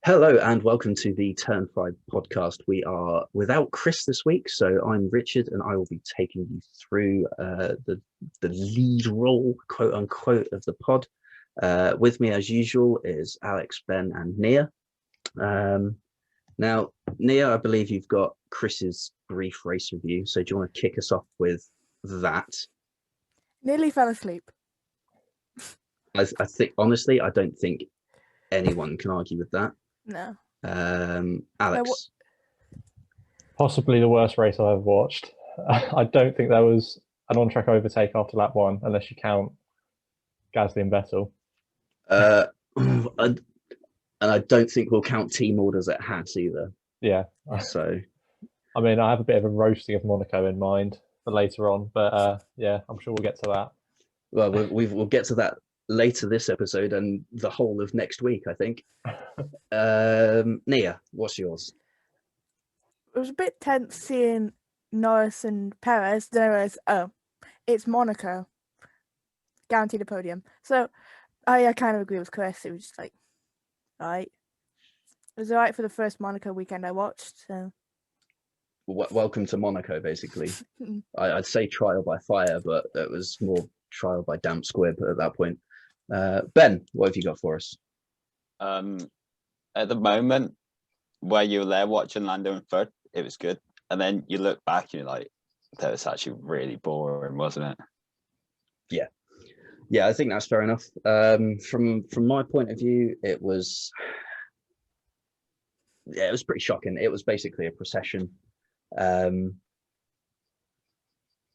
Hello and welcome to the Turn 5 podcast. We are without Chris this week, so I'm Richard and I will be taking you through the lead role, quote unquote, of the pod. With me, as usual, is Alex, Ben, and Nia. Now, Nia, I believe you've got Chris's brief race review, so do you want to kick us off with that? Nearly fell asleep. I think, honestly, I don't think anyone can argue with that. No. Alex. Possibly the worst race I've ever watched. I don't think there was an on-track overtake after lap one, unless you count Gasly and Vettel. And I don't think we'll count team orders at Haas either. Yeah. So, I mean, I have a bit of a roasting of Monaco in mind for later on, but yeah, I'm sure we'll get to that. Well, we'll get to that later this episode and the whole of next week, I think. Nia, what's yours? It was a bit tense seeing Norris and Perez. Then I realised, it's Monaco. Guaranteed a podium. So I kind of agree with Chris. It was just like, alright. It was alright for the first Monaco weekend I watched. So Welcome to Monaco, basically. I'd say trial by fire, but it was more trial by damp squib at that point. Ben, what have you got for us? At the moment, where you were there watching Lando and third, it was good. And then you look back and you're like, that was actually really boring, wasn't it? Yeah, I think that's fair enough. From my point of view, it was pretty shocking. It was basically a procession. And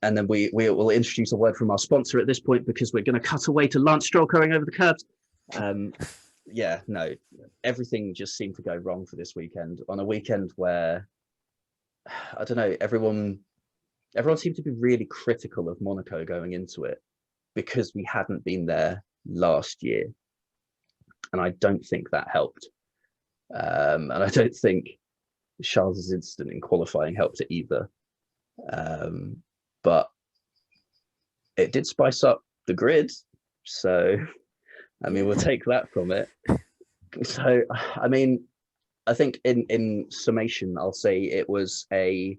then we will introduce a word from our sponsor at this point because we're going to cut away to Lance Stroll going over the curbs. Yeah, no, everything just seemed to go wrong for this weekend, on a weekend where, I don't know, everyone seemed to be really critical of Monaco going into it because we hadn't been there last year. And I don't think that helped. And I don't think Charles's incident in qualifying helped it either. But it did spice up the grid. So, I mean, we'll take that from it. So, I mean, I think in summation, I'll say it was a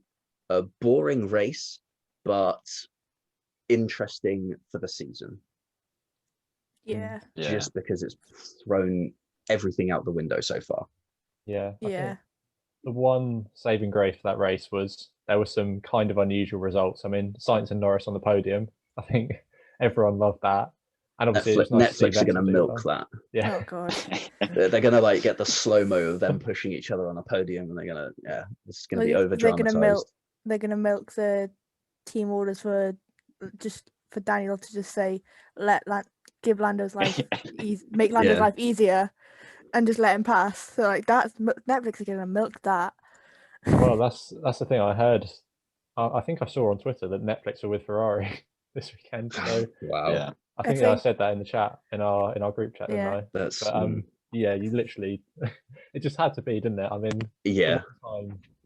boring race, but interesting for the season. yeah. Just because it's thrown everything out the window so far. Yeah. I Yeah. think the one saving grace for that race was there were some kind of unusual results. I mean, Sainz and Norris on the podium. I think everyone loved that. And obviously, Netflix are going to milk that. Yeah. Oh god. They're going to like get the slow-mo of them pushing each other on a podium, and they're going to, it's going to be over dramatized. They're gonna milk the team orders for Daniel to just say give Lando's life make Lando's life easier, and just let him pass. So like that's Netflix are gonna milk that. Well, that's the thing I heard. I think I saw on Twitter that Netflix were with Ferrari this weekend. So Wow. Yeah. I think I said that in the chat in our group chat, didn't I? That's yeah, you literally it just had to be, didn't it? I mean, yeah.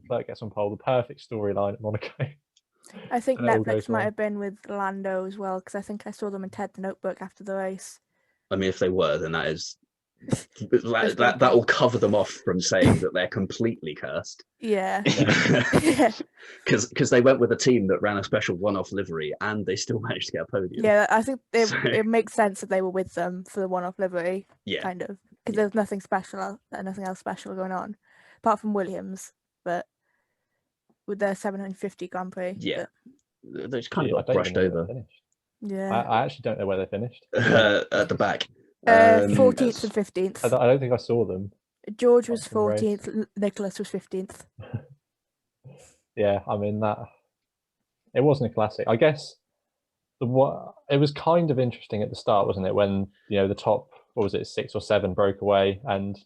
That gets on pole, the perfect storyline at Monaco. I think Netflix might have been with Lando as well, because I think I saw them in Ted the Notebook after the race. I mean, if they were, then that is that will cover them off from saying that they're completely cursed. Yeah. Because they went with a team that ran a special one-off livery and they still managed to get a podium. Yeah, I think it makes sense that they were with them for the one-off livery. Yeah. Kind of. Because there's nothing else special going on, apart from Williams, but with their 750 Grand Prix. Yeah. But They just kind of got brushed over. Yeah. I actually don't know where they finished. At the back. 14th and 15th. I don't think I saw them. George was 14th, Nicholas was 15th. Yeah, I mean it wasn't a classic. I guess it was kind of interesting at the start, wasn't it? When the top, what was it, 6 or 7 broke away and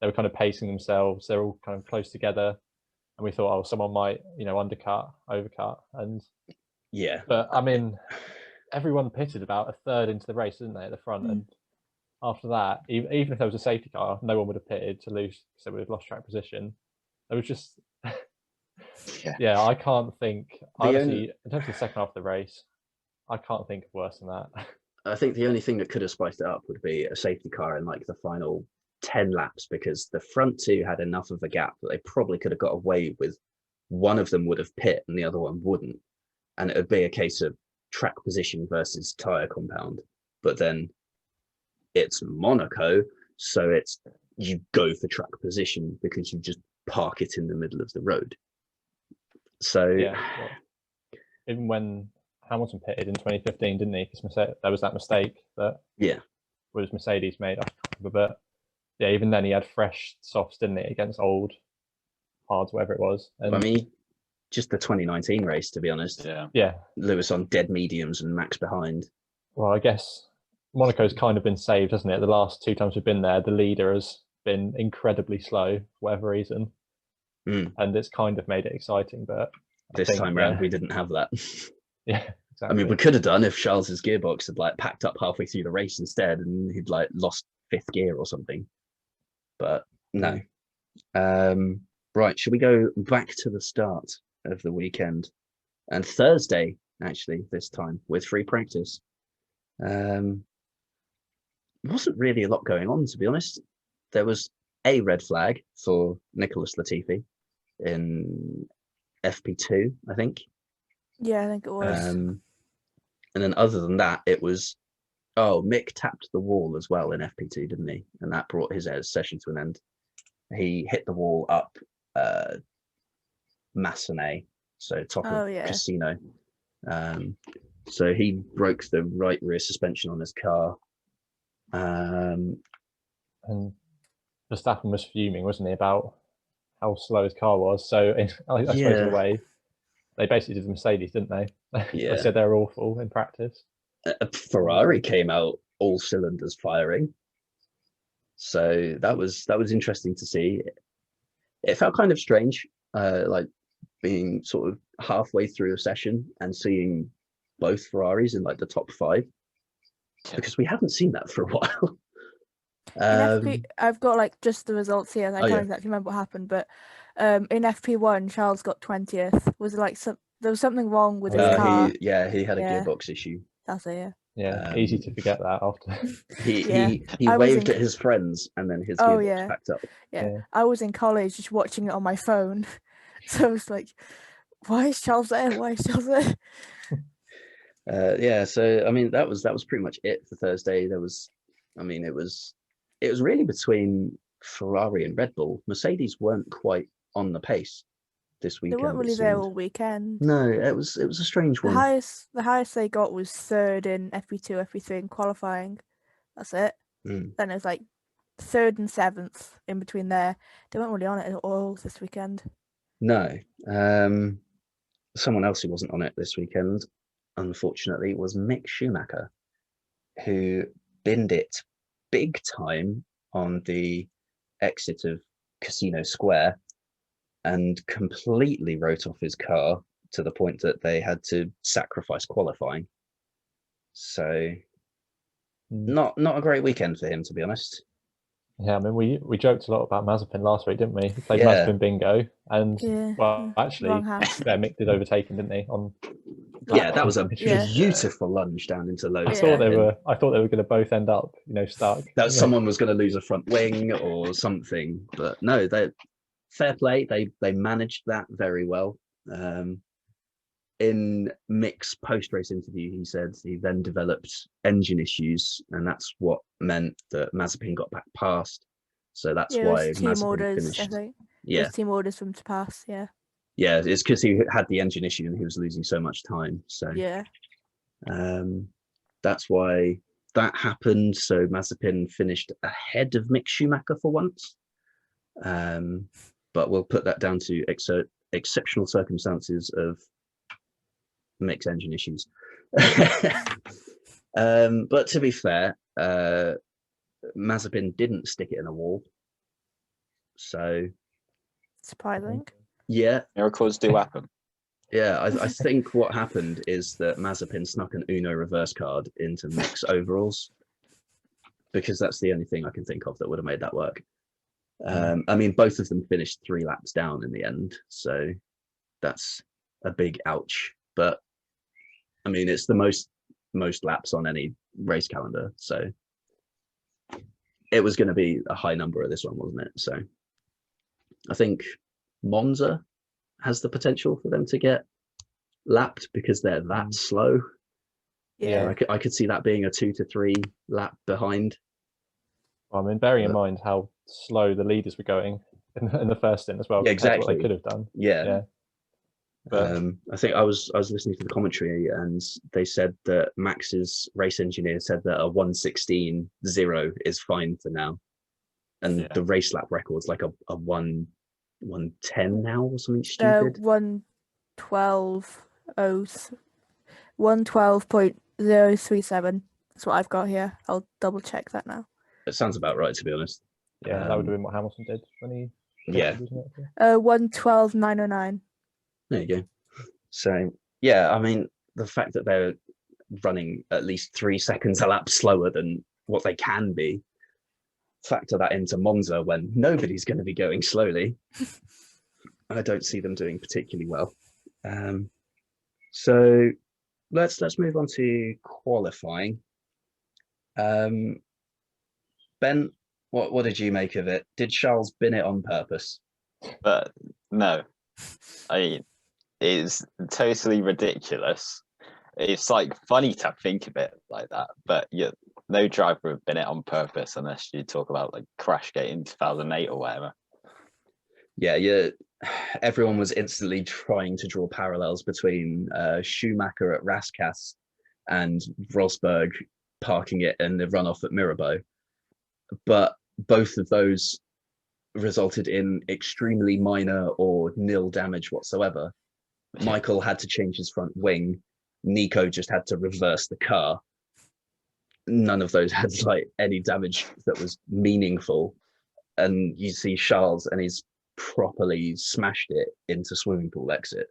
they were kind of pacing themselves. They're all kind of close together, and we thought, someone might undercut, overcut, and yeah. But I mean, everyone pitted about a third into the race, didn't they, at the front? And after that, even if there was a safety car, no one would have pitted to lose, because they would have lost track position. It was just, yeah, I can't think. Honestly, in terms of the second half of the race, I can't think of worse than that. I think the only thing that could have spiced it up would be a safety car in like the final 10 laps because the front two had enough of a gap that they probably could have got away with. One of them would have pit and the other one wouldn't. And it would be a case of track position versus tyre compound. But then it's Monaco, so it's you go for track position because you just park it in the middle of the road. So Yeah, well, even when Hamilton pitted in 2015, didn't he? Because there was that mistake that was Mercedes made. But yeah, even then he had fresh softs, didn't he, against old hards, whatever it was. And I mean, just the 2019 race, to be honest. Yeah. Lewis on dead mediums and Max behind. Well, I guess Monaco's kind of been saved, hasn't it? The last 2 times we've been there, the leader has been incredibly slow for whatever reason. And it's kind of made it exciting, but this time round we didn't have that. Yeah, exactly. I mean, we could have done if Charles's gearbox had like packed up halfway through the race instead and he'd like lost 5th gear or something. But no. Right, should we go back to the start of the weekend? And Thursday, actually, this time with free practice. Wasn't really a lot going on, to be honest. There was a red flag for Nicholas Latifi in FP2, I think. Yeah, I think it was. And then other than that, it was, Mick tapped the wall as well in FP2, didn't he? And that brought his session to an end. He hit the wall up Massenet, so top of Casino. So he broke the right rear suspension on his car. And Verstappen was fuming, wasn't he, about how slow his car was. So I suppose in a way, they basically did the Mercedes, didn't they? Yeah. They said they're awful in practice. Ferrari came out all cylinders firing. So that was interesting to see. It felt kind of strange, like being sort of halfway through a session and seeing both Ferraris in like the top 5, because we haven't seen that for a while. I've got like just the results here. I can't exactly remember what happened, but in FP1, Charles got 20th. Was it like there was something wrong with his car? He had a gearbox issue. That's it. Yeah, easy to forget that after. He waved at his friends and then his gearbox packed up. Yeah, I was in college just watching it on my phone, so I was like, "Why is Charles there? Why is Charles there?" So I mean that was pretty much it for Thursday. It was really between Ferrari and Red Bull. Mercedes weren't quite on the pace this weekend. They weren't really there all weekend. No, it was a strange one. The highest they got was 3rd in FP2, FP3 in qualifying. That's it. Then it was like 3rd and 7th in between there. They weren't really on it at all this weekend. No. Someone else who wasn't on it this weekend, unfortunately, was Mick Schumacher, who binned it big time on the exit of Casino Square and completely wrote off his car to the point that they had to sacrifice qualifying. So not a great weekend for him, to be honest. Yeah, I mean, we joked a lot about Mazepin last week, didn't we? He played Mazepin bingo, and actually, Mick did overtake him, didn't he? That was a beautiful lunge down into low. I thought they were going to both end up, stuck. That someone was going to lose a front wing or something, but no, fair play. They managed that very well. In Mick's post-race interview, he said he then developed engine issues, and that's what meant that Mazepin got back past. So that's why Mazepin finished. I think. Yeah, it was team orders for him to pass. Yeah, it's because he had the engine issue and he was losing so much time. So that's why that happened. So Mazepin finished ahead of Mick Schumacher for once. But we'll put that down to exceptional circumstances of Mick's engine issues. But to be fair, Mazepin didn't stick it in a wall. So surprising. Yeah. Miracles do happen. Yeah, I think what happened is that Mazepin snuck an Uno reverse card into Mick's overalls, because that's the only thing I can think of that would have made that work. I mean, both of them finished 3 laps down in the end, so that's a big ouch. But I mean, it's the most laps on any race calendar, so it was going to be a high number of this one, wasn't it? So I think Monza has the potential for them to get lapped because they're that slow. Yeah. I could see that being a 2 to 3 lap behind. I mean, bearing in mind how slow the leaders were going in the first stint as well, Yeah, compared to what exactly. they could have done. Yeah. But I think I was listening to the commentary, and they said that Max's race engineer said that a 1:16.0 is fine for now, and the race lap record's like a 1:10 now or something stupid. 1:12.037. That's what I've got here. I'll double check that now. It sounds about right, to be honest. yeah, that would have been what Hamilton did when he. Yeah. Wasn't it? 1:12.909. There you go. So yeah, I mean, the fact that they're running at least 3 seconds a lap slower than what they can be, factor that into Monza when nobody's going to be going slowly. I don't see them doing particularly well. So let's move on to qualifying. Ben, what did you make of it? Did Charles bin it on purpose? But no, I mean, it's totally ridiculous. It's like funny to think of it like that, but no driver would bin it on purpose unless you talk about like Crashgate in 2008 or whatever. Yeah. Everyone was instantly trying to draw parallels between Schumacher at Rascasse and Rosberg parking it in the runoff at Mirabeau. But both of those resulted in extremely minor or nil damage whatsoever. Michael had to change his front wing. Nico just had to reverse the car. None of those had like any damage that was meaningful. And you see Charles, and he's properly smashed it into swimming pool exit.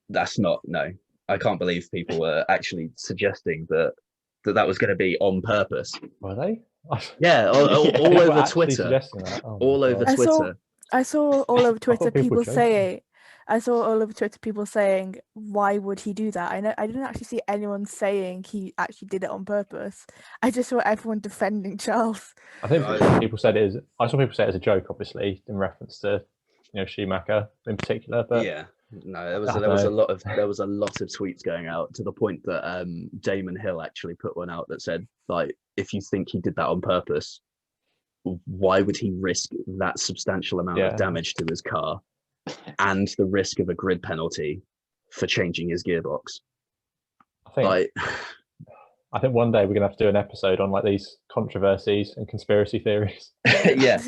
That's not, no. I can't believe people were actually suggesting that was going to be on purpose. Were they? Yeah, all over Twitter. All over Twitter. I saw all over Twitter people people saying, why would he do that? I didn't actually see anyone saying he actually did it on purpose. I just saw everyone defending Charles. I think people said it as, I saw people say it as a joke, obviously, in reference to Schumacher in particular. But yeah, no, there was a lot of tweets going out to the point that Damon Hill actually put one out that said, like, if you think he did that on purpose, why would he risk that substantial amount of damage to his car and the risk of a grid penalty for changing his gearbox? I think one day we're gonna have to do an episode on like these controversies and conspiracy theories. Yeah.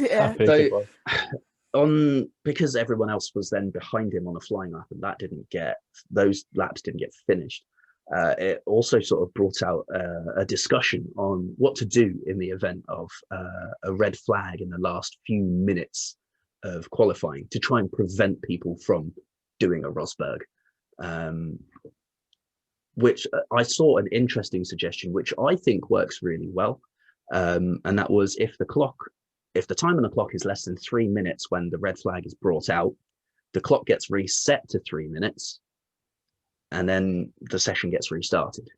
So, because everyone else was then behind him on a flying lap, and those laps didn't get finished. It also sort of brought out a discussion on what to do in the event of a red flag in the last few minutes of qualifying to try and prevent people from doing a Rosberg. Which I saw an interesting suggestion, which I think works really well. And that was if the time on the clock is less than 3 minutes when the red flag is brought out, the clock gets reset to 3 minutes, and then the session gets restarted.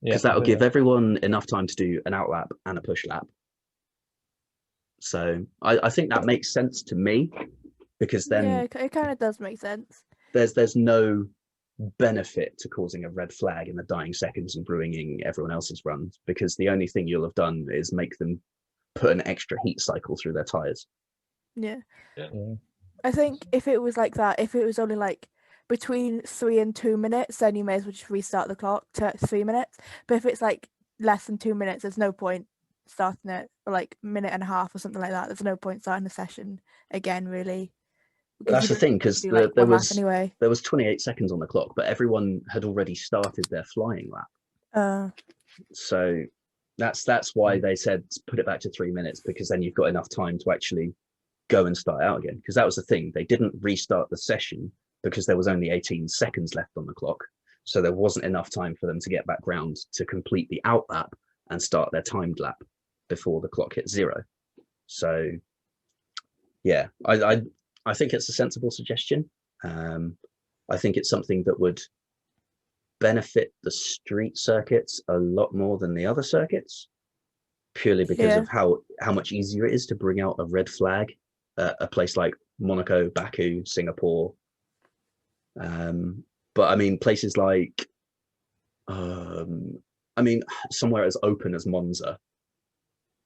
Because that'll give everyone enough time to do an out lap and a push lap. So I think that makes sense to me, because then it kind of does make sense. There's no benefit to causing a red flag in the dying seconds and ruining everyone else's runs, because the only thing you'll have done is make them put an extra heat cycle through their tires. Yeah. I think if it was like that, if it was only like between 3 and 2 minutes, then you may as well just restart the clock to 3 minutes. But if it's like less than 2 minutes, there's no point starting it, or like minute and a half or something like that. There's no point starting the session again, really. That's the thing, because there was 28 seconds on the clock, but everyone had already started their flying lap. So that's why they said put it back to 3 minutes, because then you've got enough time to actually go and start out again. Because that was the thing, they didn't restart the session because there was only 18 seconds left on the clock, so there wasn't enough time for them to get back round to complete the out lap and start their timed lap before the clock hit 0. So yeah, I think it's a sensible suggestion. I think it's something that would benefit the street circuits a lot more than the other circuits, purely because Yeah. of how much easier it is to bring out a red flag at a place like Monaco, Baku, Singapore. But I mean, places like, somewhere as open as Monza,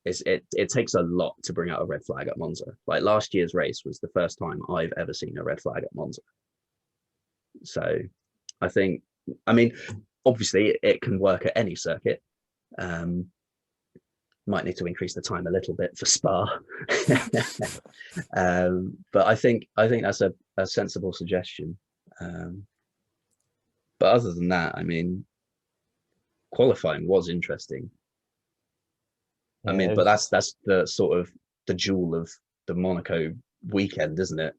it takes a lot to bring out a red flag at Monza. Like last year's race was the first time I've ever seen a red flag at Monza. So I think, obviously it can work at any circuit. Might need to increase the time a little bit for Spa. But I think that's a sensible suggestion. But other than that, qualifying was interesting. Yeah, But that's the sort of the jewel of the Monaco weekend, isn't it?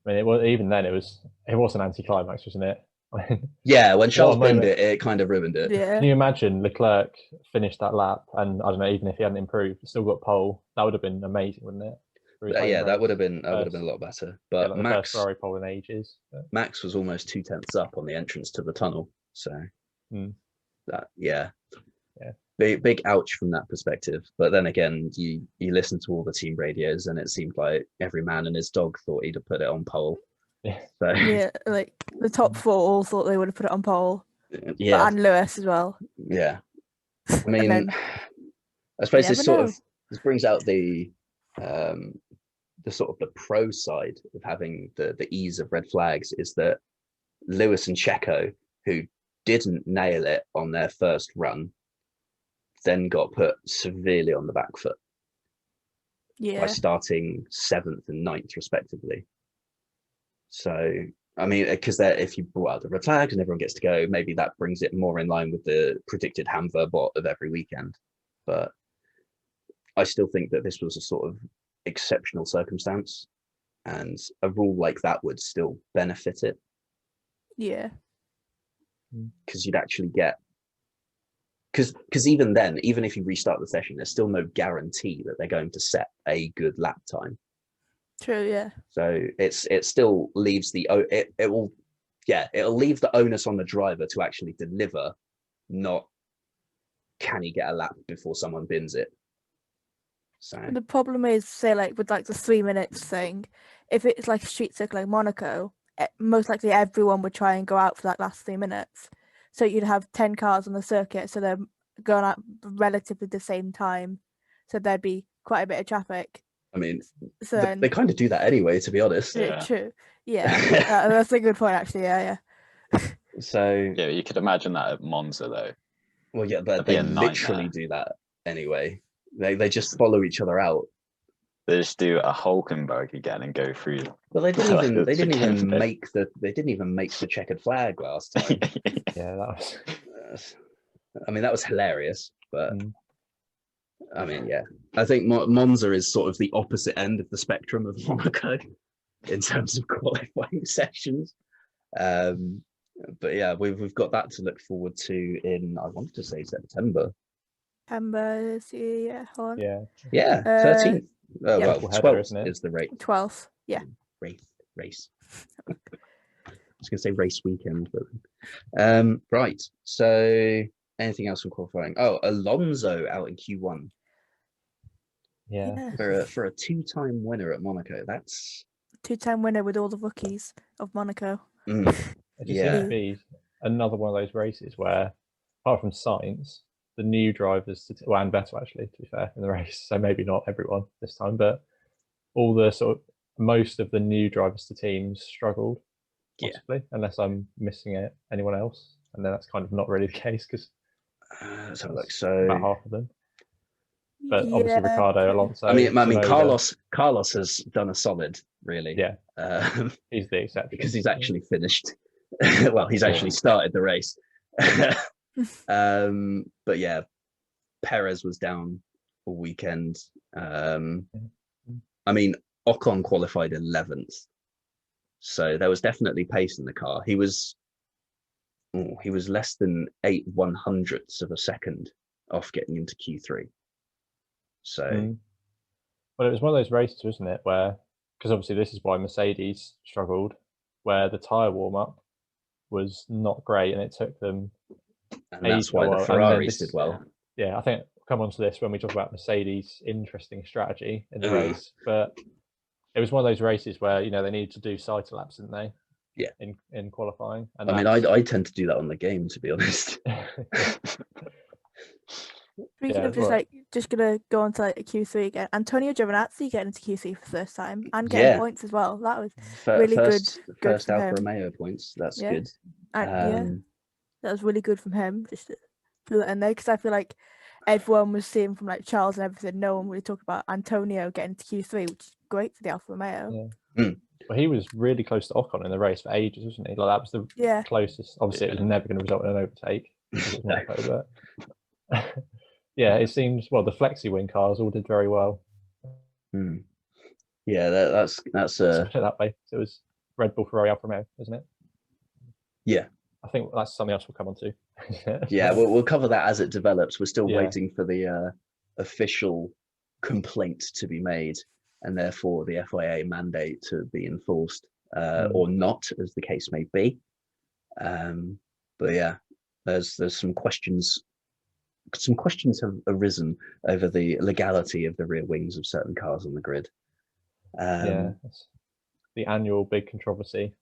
it was, even then it was an anticlimax, wasn't it? Yeah, when Charles binned moment. it kind of ruined it. Yeah. Can you imagine Leclerc finished that lap, and I don't know, even if he hadn't improved, still got pole? That would have been amazing, wouldn't it? Yeah, that would have been a lot better. But like the first Ferrari pole in ages. But... Max was almost 2/10 up on the entrance to the tunnel, so that big ouch from that perspective. But then again, you listen to all the team radios, and it seemed like every man and his dog thought he'd have put it on pole. Yeah. So, yeah, like the top 4 all thought they would have put it on pole. Yeah, and Lewis as well. Yeah, then, I suppose this brings out the sort of the pro side of having the ease of red flags, is that Lewis and Checo, who didn't nail it on their first run, then got put severely on the back foot by starting 7th and 9th respectively. So because if you brought out the red flags and everyone gets to go, maybe that brings it more in line with the predicted Hamver bot of every weekend. But I still think that this was a sort of exceptional circumstance, and a rule like that would still benefit it. Yeah. Because you'd actually get, because even then, even if you restart the session, there's still no guarantee that they're going to set a good lap time. True, yeah. So it still leaves it'll leave the onus on the driver to actually deliver, not can he get a lap before someone bins it. So the problem is, say like with like the 3 minutes thing, if it's like a street circuit like Monaco, most likely everyone would try and go out for that last 3 minutes. So you'd have 10 cars on the circuit, so they're going out relatively the same time. So there'd be quite a bit of traffic. So they kind of do that anyway, to be honest. Yeah. True. Yeah, that's a good point, actually. Yeah. So yeah, you could imagine that at Monza, though. Well, yeah, but they literally do that anyway. They just follow each other out. They just do a Hulkenberg again and go through. Well, they didn't even make the checkered flag last time. Yeah, that was. That was hilarious, but. I think Monza is sort of the opposite end of the spectrum of Monaco in terms of qualifying sessions. But yeah, we've got that to look forward to in, I wanted to say September. September, yeah. 13th. Well, 12th is the race. 12th, yeah. Race. I was going to say race weekend, but right. So anything else from qualifying? Oh, Alonso out in Q1. Yeah. For a 2-time winner at Monaco. That's 2-time winner with all the rookies of Monaco. It just seems to be another one of those races where, apart from Sainz, the new drivers, and Vettel actually, to be fair, in the race, so maybe not everyone this time, but all the most of the new drivers to teams struggled, possibly, unless I'm missing anyone else, and then that's kind of not really the case, because let's have a look. So about half of them. But obviously Ricardo, Alonso. Carlos has done a solid, really. Yeah. He's the exception because he's actually finished. Well, he's actually started the race. But yeah, Perez was down all weekend. Ocon qualified 11th, so there was definitely pace in the car. He was less than 8/100ths of a second off getting into Q3. So, well, it was one of those races, wasn't it? Where, because obviously this is why Mercedes struggled, where the tyre warm up was not great, and it took them. And that's why the Ferraris did well. Yeah, I think come on to this when we talk about Mercedes' interesting strategy in the race, but it was one of those races where, you know, they needed to do cycle laps, didn't they? Yeah. In qualifying. And I mean, I tend to do that on the game, to be honest. Speaking of just gonna go on to like a Q3 again. Antonio Giovinazzi getting into Q3 for the first time and getting points as well. That was really good. First from Alfa him. Romeo points. That's Yeah. good. And, that was really good from him. Just to put that in there, because I feel like everyone was seeing from like Charles and everything. No one really talked about Antonio getting to Q3, which is great for the Alfa Romeo. Yeah. Well, he was really close to Ocon in the race for ages, wasn't he? Like that was the closest. Obviously, it was never going to result in an overtake. Monaco, but yeah, it seems the flexi wing cars all did very well. Yeah, that's Let's put it that way. So it was Red Bull, Ferrari, Alfa Romeo, isn't it? Yeah, I think that's something else we'll come on to. Yeah, we'll cover that as it develops. We're still waiting for the official complaint to be made, and therefore the FIA mandate to be enforced or not, as the case may be. But yeah, there's some questions. Some questions have arisen over the legality of the rear wings of certain cars on the grid. That's the annual big controversy.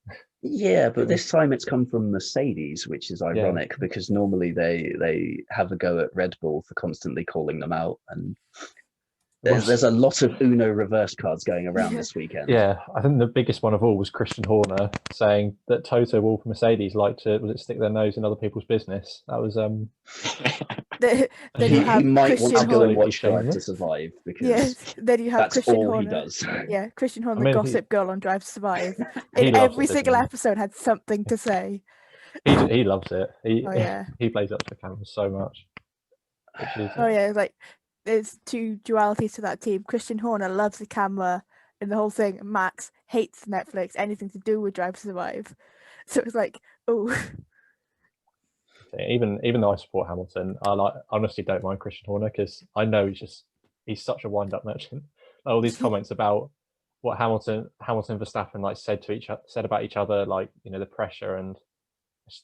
Yeah, but this time it's come from Mercedes, which is ironic because normally they have a go at Red Bull for constantly calling them out, and there's a lot of Uno reverse cards going around this weekend. Yeah, I think the biggest one of all was Christian Horner saying that Toto Wolff and Mercedes like to stick their nose in other people's business. That was Then you have he might Christian want to go and Horner. watch Drive to Survive because then you have that's Christian all Horner. he does. Yeah, Christian Horner, the gossip girl on Drive to Survive. He In loves every it, doesn't single he? episode had something to say. He loves it. yeah. He plays up to the camera so much. It's like there's two dualities to that team. Christian Horner loves the camera and the whole thing. Max hates Netflix, anything to do with Drive to Survive. So it's like, oh. Even though I support Hamilton, I honestly don't mind Christian Horner because I know he's such a wind-up merchant. All these comments about what Hamilton and Verstappen said about each other, like, you know, the pressure, and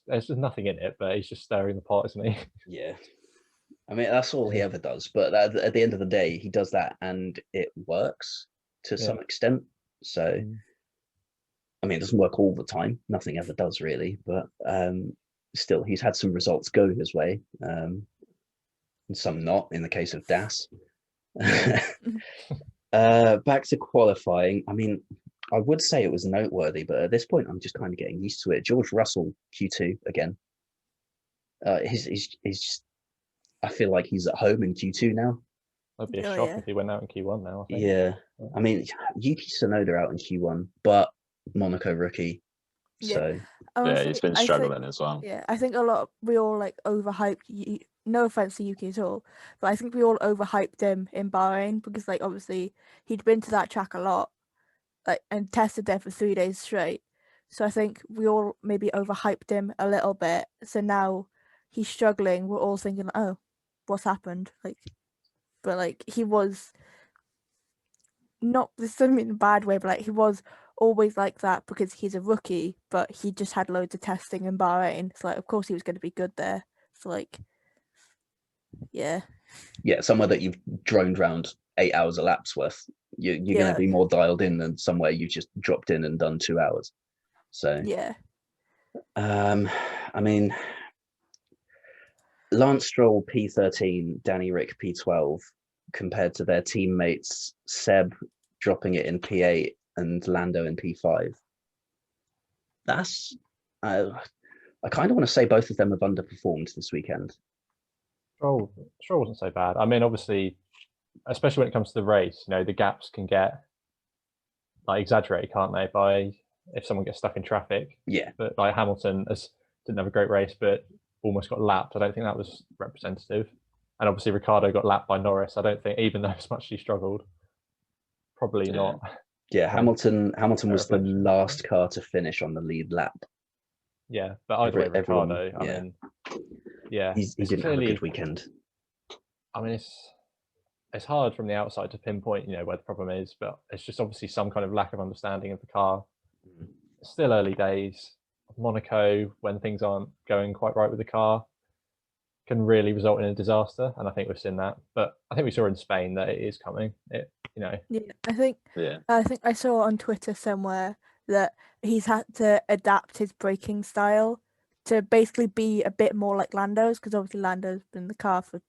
there's just nothing in it, but he's just stirring the pot, isn't he? Yeah, I mean that's all he ever does. But at the end of the day, he does that, and it works to some extent. So, I mean, it doesn't work all the time. Nothing ever does really, but still, he's had some results go his way, and some not. In the case of Das. Back to qualifying. I mean, I would say it was noteworthy, but at this point, I'm just kind of getting used to it. George Russell Q2 again. He's just. I feel like he's at home in Q2 now. That'd be a shock if he went out in Q1 now, I think. Yeah. I mean, Yuki Tsunoda out in Q1, but Monaco rookie. So he's been struggling as well. Yeah, I think we all like overhyped. No offense to Yuki at all, but I think we all overhyped him in Bahrain because, like, obviously he'd been to that track a lot, like, and tested there for 3 days straight. So I think we all maybe overhyped him a little bit. So now he's struggling. We're all thinking, oh, what's happened? But he was not. This doesn't mean in a bad way, but he was always like that because he's a rookie, but he just had loads of testing in Bahrain. So of course he was going to be good there. So yeah, somewhere that you've droned around 8 hours a lap's worth, you're going to be more dialed in than somewhere you've just dropped in and done 2 hours. So I mean, Lance Stroll P13, Danny Rick P12, compared to their teammates Seb dropping it in P8 and Lando in P5. That's I kind of want to say both of them have underperformed this weekend. Stroll wasn't so bad. I mean, obviously, especially when it comes to the race, you know, the gaps can get exaggerated, can't they? By if someone gets stuck in traffic. Yeah. But Hamilton didn't have a great race, but almost got lapped. I don't think that was representative. And obviously, Ricciardo got lapped by Norris. I don't think, even though as much as he struggled, probably not. Yeah, Hamilton was the last car to finish on the lead lap. Yeah, but either way, Ricciardo, I mean, he didn't have a good weekend. I mean, it's hard from the outside to pinpoint, you know, where the problem is, but it's just obviously some kind of lack of understanding of the car. It's still early days. Monaco, when things aren't going quite right with the car, can really result in a disaster, and I think we've seen that. But I think we saw in Spain that it is coming. It, you know, Yeah, I think Yeah. I saw on Twitter somewhere that he's had to adapt his braking style to basically be a bit more like Lando's, because obviously Lando's been in the car for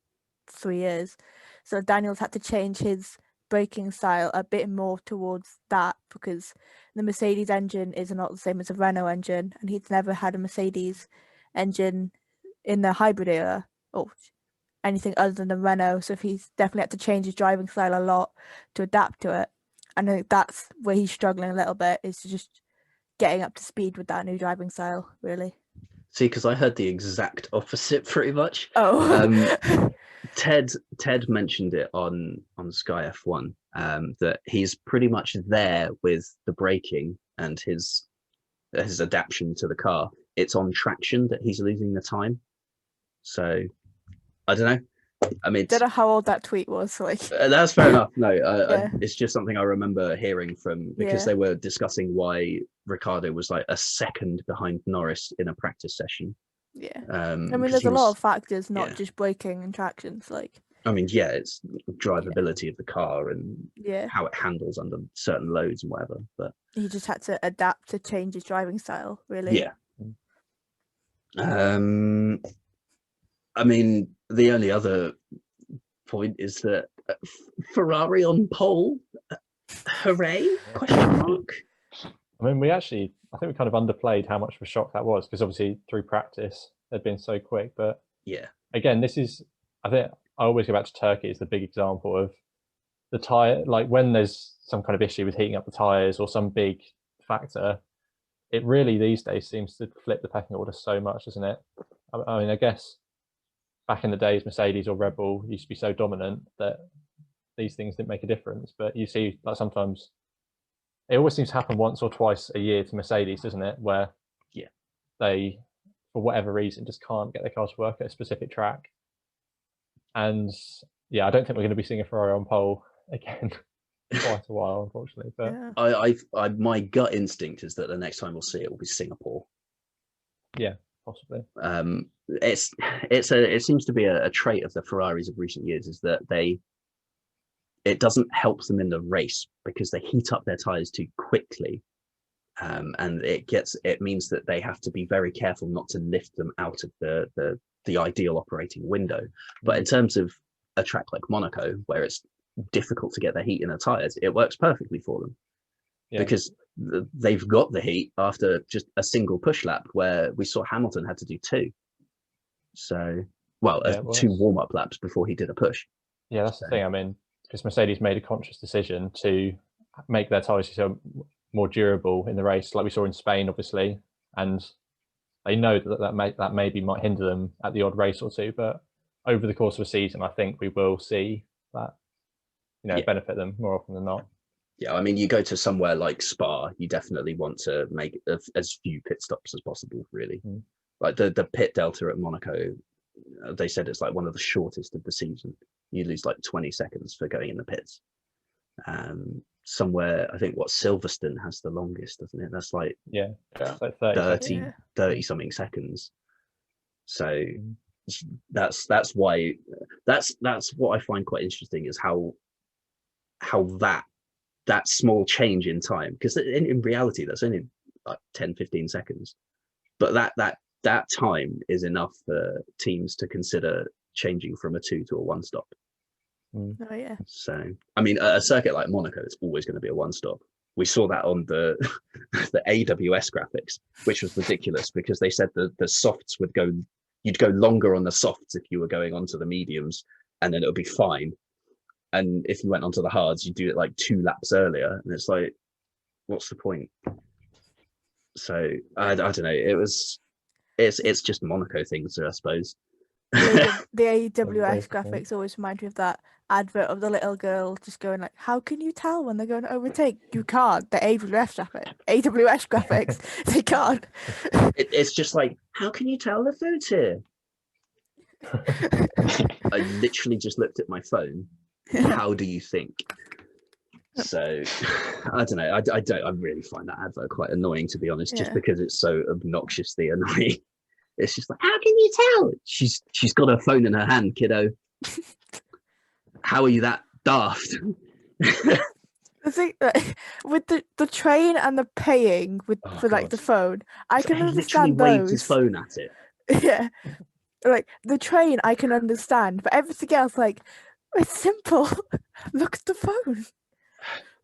3 years. So Daniel's had to change his braking style a bit more towards that, because the Mercedes engine is not the same as a Renault engine, and he's never had a Mercedes engine in the hybrid era or anything other than the Renault. So he's definitely had to change his driving style a lot to adapt to it. And I think that's where he's struggling a little bit, is to just getting up to speed with that new driving style, really. See, because I heard the exact opposite pretty much. Oh. Ted mentioned it on Sky F1, that he's pretty much there with the braking and his adaptation to the car. It's on traction that he's losing the time. So I don't know. I mean, Don't know how old that tweet was. Like, that's fair enough. No, Yeah. it's just something I remember hearing from, because Yeah. they were discussing why Ricciardo was like a second behind Norris in a practice session. yeah. I I mean, there's a lot of factors, not yeah. just braking and tractions. Like, I mean, yeah, it's drivability of the car and yeah, how it handles under certain loads and whatever. But he just had to adapt to change his driving style, really. yeah. I mean, the only other point is that Ferrari on pole. Hooray? Question mark. I mean, I think we kind of underplayed how much of a shock that was, because obviously through practice they'd been so quick. But yeah, again, I think I always go back to Turkey as the big example of the tire. Like when there's some kind of issue with heating up the tires or some big factor, it really these days seems to flip the pecking order so much, doesn't it? I mean, I guess back in the days, Mercedes or Red Bull used to be so dominant that these things didn't make a difference. But you see, like sometimes it always seems to happen once or twice a year to Mercedes, doesn't it? Where they, for whatever reason, just can't get their car to work at a specific track. And yeah, I don't think we're going to be seeing a Ferrari on pole again for quite a while, unfortunately. But Yeah. my gut instinct is that the next time we'll see it will be Singapore. Yeah, possibly. It seems to be a trait of the Ferraris of recent years, is that it doesn't help them in the race because they heat up their tires too quickly, and it means that they have to be very careful not to lift them out of the ideal operating window. But in terms of a track like Monaco, where it's difficult to get the heat in the tires, it works perfectly for them, because they've got the heat after just a single push lap, where we saw Hamilton had to do 2. So, two warm-up laps before he did a push. Yeah, that's the thing. I mean, because Mercedes made a conscious decision to make their tyres so more durable in the race, like we saw in Spain, obviously, and they know that maybe might hinder them at the odd race or two, but over the course of a season, I think we will see that, benefit them more often than not. Yeah, I mean, you go to somewhere like Spa, you definitely want to make as few pit stops as possible, really. Like the pit delta at Monaco, they said it's like one of the shortest of the season. You lose like 20 seconds for going in the pits. Somewhere, I think Silverstone has the longest, doesn't it? That's like like 30 something seconds. So that's why that's what I find quite interesting, is how that small change in time, because in reality that's only like 10-15 seconds, but that time is enough for teams to consider changing from a 2 to a 1 stop. Oh yeah. So I mean, a circuit like Monaco, it's always going to be a 1 stop. We saw that on the the AWS graphics, which was ridiculous, because they said the softs you'd go longer on the softs if you were going onto the mediums, and then it would be fine. And if you went onto the hards, you'd do it like 2 laps earlier, and it's like, what's the point? So I don't know. It's just Monaco things, I suppose. The AWS graphics always remind me of that advert of the little girl just going like, "How can you tell when they're going to overtake? You can't." The AWS graphics, they can't. It's just like, how can you tell the food's here? I literally just looked at my phone. How do you think? So I don't know. I really find that advert quite annoying, to be honest, just because it's so obnoxiously annoying. It's just like, how can you tell? She's got her phone in her hand, kiddo. How are you that daft? I think that with the train and the paying for like God. the phone, I So can he literally understand waved his those. phone at it. Yeah, like the train I can understand, but everything else, like, it's simple. Look at the phone.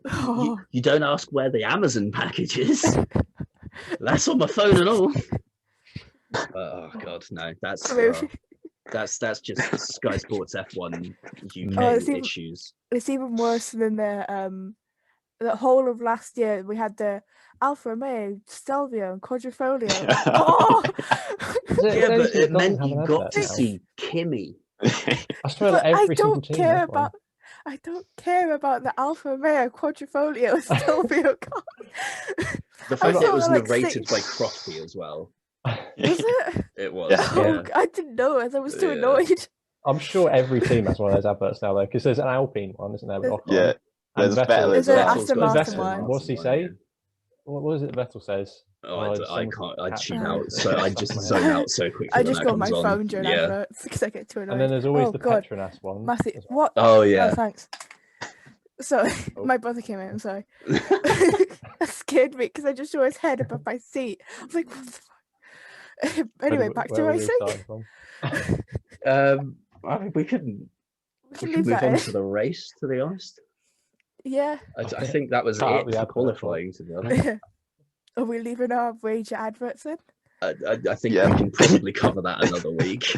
Oh, You don't ask where the Amazon package is. That's on my phone and all. Oh God, no. That's just Sky Sports F1 UK issues. it's even worse than the whole of last year. We had the Alfa Romeo, Stelvio, and Quadrifoglio. Oh! Yeah, but it meant have you an got advert to now. see Kimmy. I swear But that every I single don't team care has one. about. I don't care about the Alfa Romeo, Quadrifoglio, Stelvio car. The fact that it was like narrated by Crofty as well. Was it? It was. Yeah. Oh, Yeah. I didn't know. I was too Yeah. annoyed. I'm sure every team has one of those adverts now, though, because there's an Alpine one, isn't there? With There's- Ocon? Yeah, And there's Vettel as There's an well. Aston got Martin Vettel. one. What's he one, say? yeah. What is it that Vettel says? Oh, Oh, I someone's can't. I cat tune food out. or So I stuff just in my zone head. out so quickly. I when just that got my comes on. phone during Yeah. adverts because I get too annoyed. And then there's always oh, the God. Petronas one. Massive. as well. What? Oh Oh, yeah. thanks. Sorry, Oh. my brother came in. I'm sorry. That scared me because I just saw his head above my seat. I was like, what the fuck? Anyway, back to Where were we racing. starting from? I mean, we can leave move that on in. to the race. To be honest, Yeah. I think that was Cut out it the for advert, qualifying. To be honest, Are we leaving our rage adverts in? I think Yeah. we can probably cover that another week.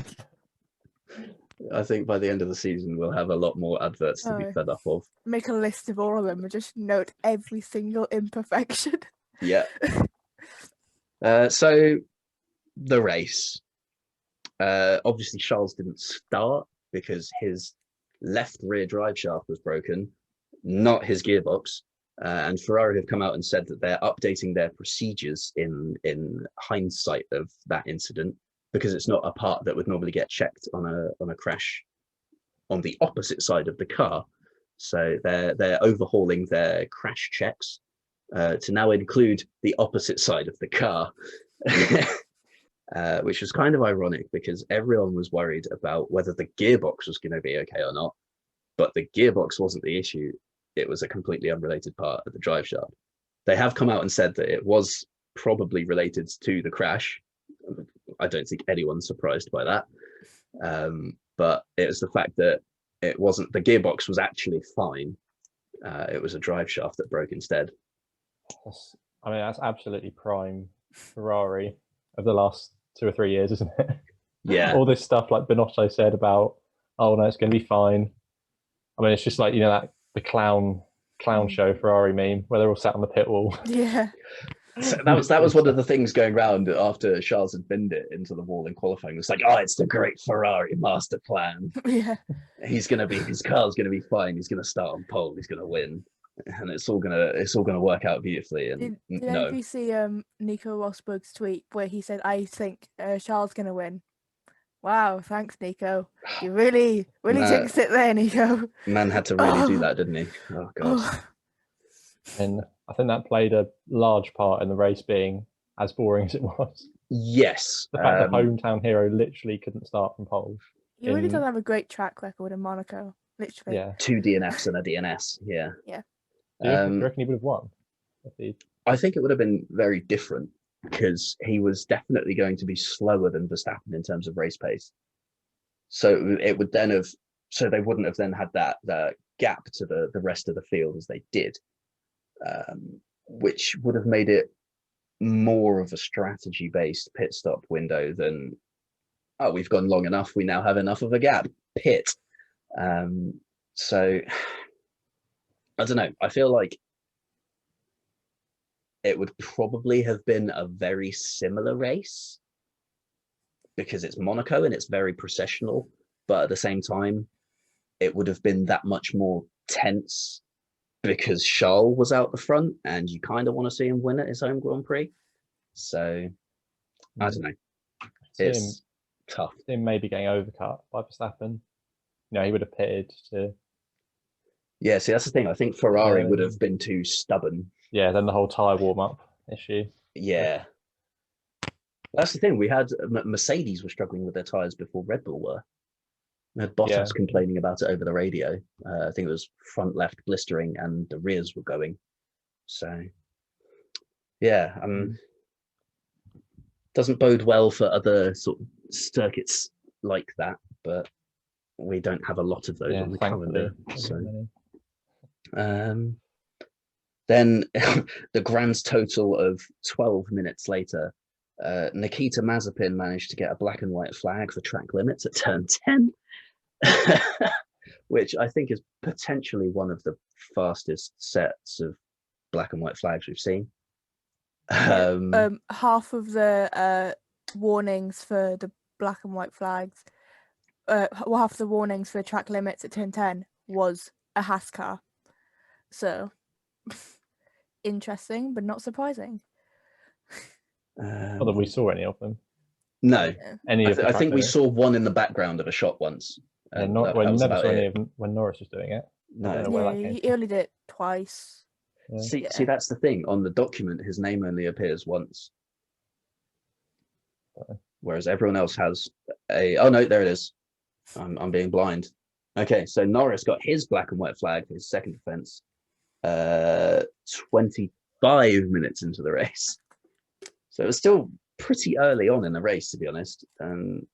I think by the end of the season we'll have a lot more adverts to be Oh. fed up of. Make a list of all of them and just note every single imperfection. Yeah. So the race. Obviously, Charles didn't start because his left rear drive shaft was broken, not his gearbox. And Ferrari have come out and said that they're updating their procedures in hindsight of that incident, because it's not a part that would normally get checked on a crash on the opposite side of the car. So they're overhauling their crash checks to now include the opposite side of the car. Which was kind of ironic because everyone was worried about whether the gearbox was going to be okay or not, but the gearbox wasn't the issue. It was a completely unrelated part of the drive shaft. They have come out and said that it was probably related to the crash. I don't think anyone's surprised by that. But it was the fact that it wasn't, the gearbox was actually fine. It was a drive shaft that broke instead. That's absolutely prime Ferrari of the last 2 or 3 years, isn't it? Yeah. All this stuff like Binotto said about, oh no, it's going to be fine. I mean, it's just like, that the clown show Ferrari meme where they're all sat on the pit wall. Yeah. So that was one of the things going around after Charles had binned it into the wall in qualifying. It's like, oh, it's the great Ferrari master plan. Yeah. His car's gonna be fine. He's gonna start on pole. He's gonna win, and it's all gonna work out beautifully. And Did no, you see Nico Rosberg's tweet where he said, "I think Charles gonna win"? Wow, thanks, Nico. You really jinxed it there, Nico. man had to really do that, didn't he? Oh god. Oh. And I think that played a large part in the race being as boring as it was. Yes. The fact the hometown hero literally couldn't start from pole. He really doesn't have a great track record in Monaco. Literally. Yeah. 2 DNFs and a DNS. Yeah. Yeah. Do you reckon he would have won? I think it would have been very different because he was definitely going to be slower than Verstappen in terms of race pace. So it would then have, so they wouldn't have then had that gap to the rest of the field as they did, which would have made it more of a strategy-based pit stop window than, oh, we've gone long enough, we now have enough of a gap, pit. So I don't know. I feel like it would probably have been a very similar race because it's Monaco and it's very processional, but at the same time, it would have been that much more tense because Charles was out the front and you kind of want to see him win at his home Grand Prix. So I don't know. It's tough. Him maybe getting overcut by Verstappen. He would have pitted to. Yeah, see, that's the thing. I think Ferrari would have been too stubborn. Yeah, then the whole tyre warm-up issue. Yeah. That's the thing. We had Mercedes were struggling with their tires before Red Bull were. We had Bottas complaining about it over the radio. I think it was front left blistering and the rears were going. So, yeah, doesn't bode well for other sort of circuits like that, but we don't have a lot of those on the calendar. So, then the grand total of 12 minutes later, Nikita Mazepin managed to get a black and white flag for track limits at turn 10, which I think is potentially one of the fastest sets of black and white flags we've seen. Half of the warnings for the black and white flags, half of the warnings for track limits at turn 10 was a Haas car. So interesting, but not surprising. Not that we saw any of them. No, any of I think we saw one in the background of a shot once. And never saw any of them when Norris was doing it. No, he only did it twice. Yeah. See, that's the thing. On the document, his name only appears once, whereas everyone else has a. Oh no, there it is. I'm being blind. Okay, so Norris got his black and white flag for his second offence. 25 minutes into the race, so it was still pretty early on in the race, to be honest. And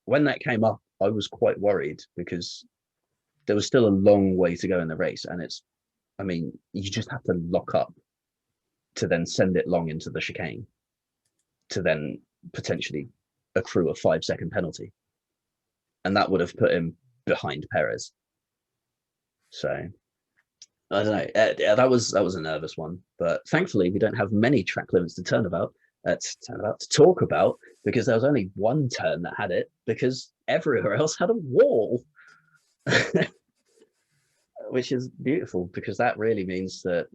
when that came up, I was quite worried because there was still a long way to go in the race, and you just have to lock up to then send it long into the chicane to then potentially accrue a 5-second penalty, and that would have put him behind Perez. So I don't know. That was a nervous one, but thankfully we don't have many track limits to talk about, because there was only one turn that had it because everywhere else had a wall, which is beautiful because that really means that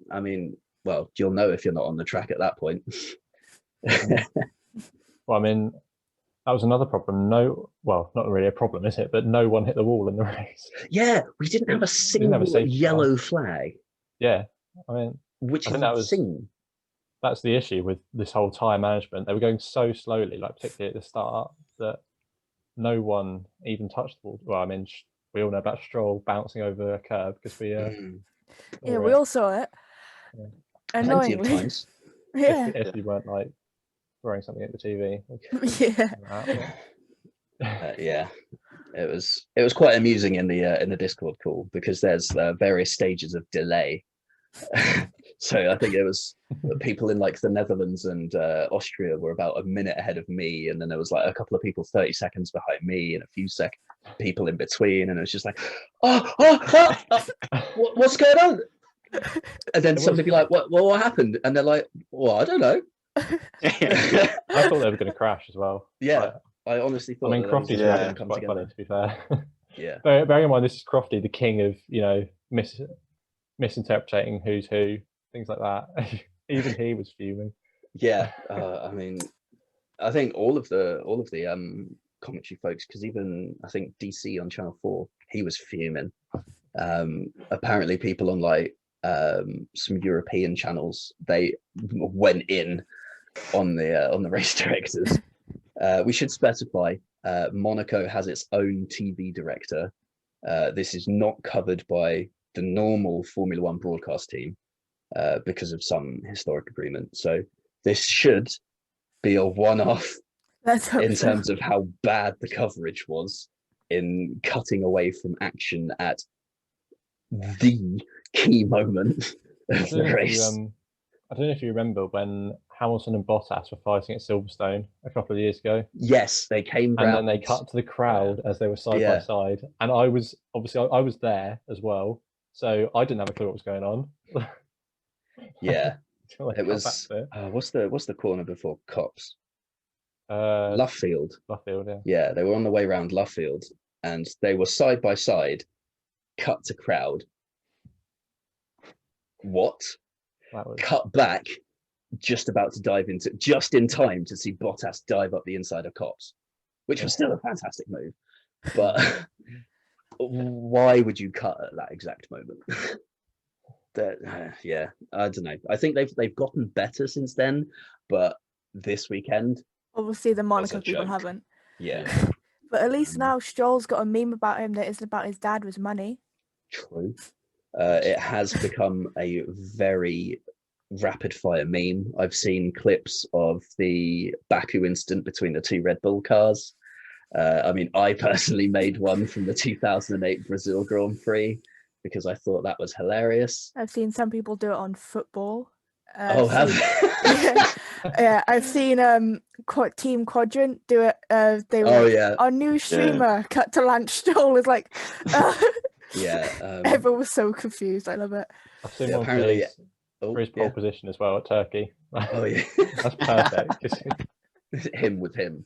you'll know if you're not on the track at that point. Well, that was another problem. Not really a problem, is it? But no one hit the wall in the race. Yeah, we didn't have a single yellow flag. Yeah, which is insane. That's the issue with this whole tyre management. They were going so slowly, like particularly at the start, that no one even touched the wall. Well, we all know about Stroll bouncing over a curb because we. We all saw it. Yeah. Plenty of times. Yeah. If you weren't like throwing something at the TV. Yeah. It was quite amusing in the Discord call because there's various stages of delay. So I think it was people in like the Netherlands and Austria were about a minute ahead of me, and then there was like a couple of people 30 seconds behind me and a few people in between, and it was just like, what's going on? And then somebody be like, what happened? And they're like, well, I don't know. I thought they were going to crash as well. Yeah, I honestly thought. Crofty's quite funny, to be fair. Yeah. Bearing in mind, this is Crofty, the king of misinterpreting who's who, things like that. Even he was fuming. Yeah, I think all of the commentary folks, because even I think DC on Channel 4, he was fuming. Apparently, people on like some European channels, they went in on the race directors. We should specify Monaco has its own TV director. This is not covered by the normal Formula One broadcast team because of some historic agreement. So this should be a one-off in terms of how bad the coverage was in cutting away from action at the key moment of the race. I don't know if you remember when Hamilton and Bottas were fighting at Silverstone a couple of years ago. Yes, they came and then they cut to the crowd as they were side by side, and I was there as well, so I didn't have a clue what was going on. Yeah, it was. What's the corner before Copse? Luffield. Yeah. Yeah, they were on the way around Luffield, and they were side by side. Cut to crowd. What? Cut back. Just about to dive into, just in time to see Bottas dive up the inside of Copse, which was still a fantastic move. But why would you cut at that exact moment? I don't know. I think they've gotten better since then, but this weekend Obviously, the Monaco a people joke. haven't. Yeah, But at least Um, now Stroll's got a meme about him that isn't about his dad with money. true. It has become a very rapid fire meme. I've seen clips of the Baku incident between the two Red Bull cars. I mean, I personally made one from the 2008 Brazil Grand Prix because I thought that was hilarious. I've seen some people do it on football. Oh, I've have seen- yeah, I've seen Team Quadrant do it. They were Oh, like, yeah. our new streamer cut to Lance Stroll is like, Yeah. everyone was so confused. I love it. I've seen Yeah, one apparently- for his pole yeah. position as well at Turkey. Oh, yeah. That's perfect. 'cause Him with him.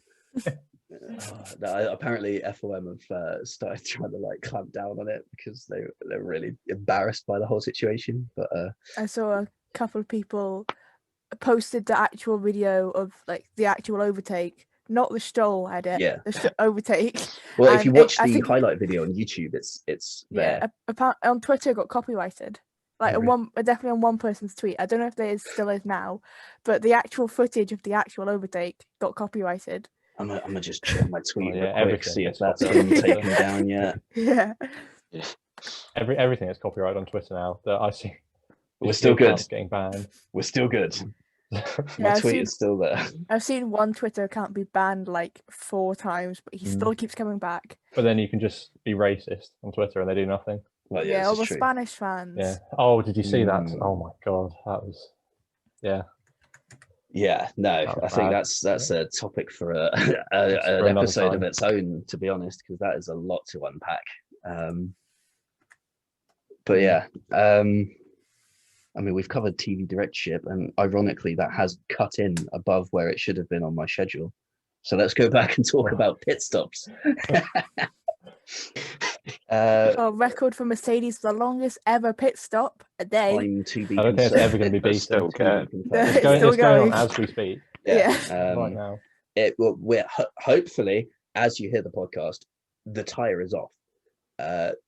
Apparently FOM have started trying to like clamp down on it because they're really embarrassed by the whole situation. But I saw a couple of people posted the actual video of like the actual overtake, not the Stroll edit, Yeah. the overtake. well, if you And watch I the think- highlight video on YouTube, it's there. Yeah, on Twitter it got copyrighted. Like Oh, really? definitely on one person's tweet. I don't know if there still is now, but the actual footage of the actual overtake got copyrighted. I'm gonna just check my tweet yeah, real quick, everything see if gets that's copyrighted. been taken down yet. Yeah. Everything is copyrighted on Twitter now. That I see. We're still good. Getting banned. We're still good. Yeah, My I've tweet seen- is still there. I've seen one Twitter account be banned like 4 times, but he still keeps coming back. But then you can just be racist on Twitter and they do nothing. Well, Yeah, this all is the true. Spanish fans. Yeah. Oh, did you see that? Mm. Oh my god, that was. Yeah. Yeah, no, That was I think bad. that's a topic for for an another episode of time. its own, to be honest, because that is a lot to unpack. But yeah, I mean, we've covered TV directorship, and ironically, that has cut in above where it should have been on my schedule. So let's go back and talk about pit stops. Record for Mercedes, the longest ever pit stop, a day. Time to be I don't think it's ever going to be It's beaten. still good. It's It's going still on going. as we speak Yeah. right now. We're hopefully, as you hear the podcast, the tire is off.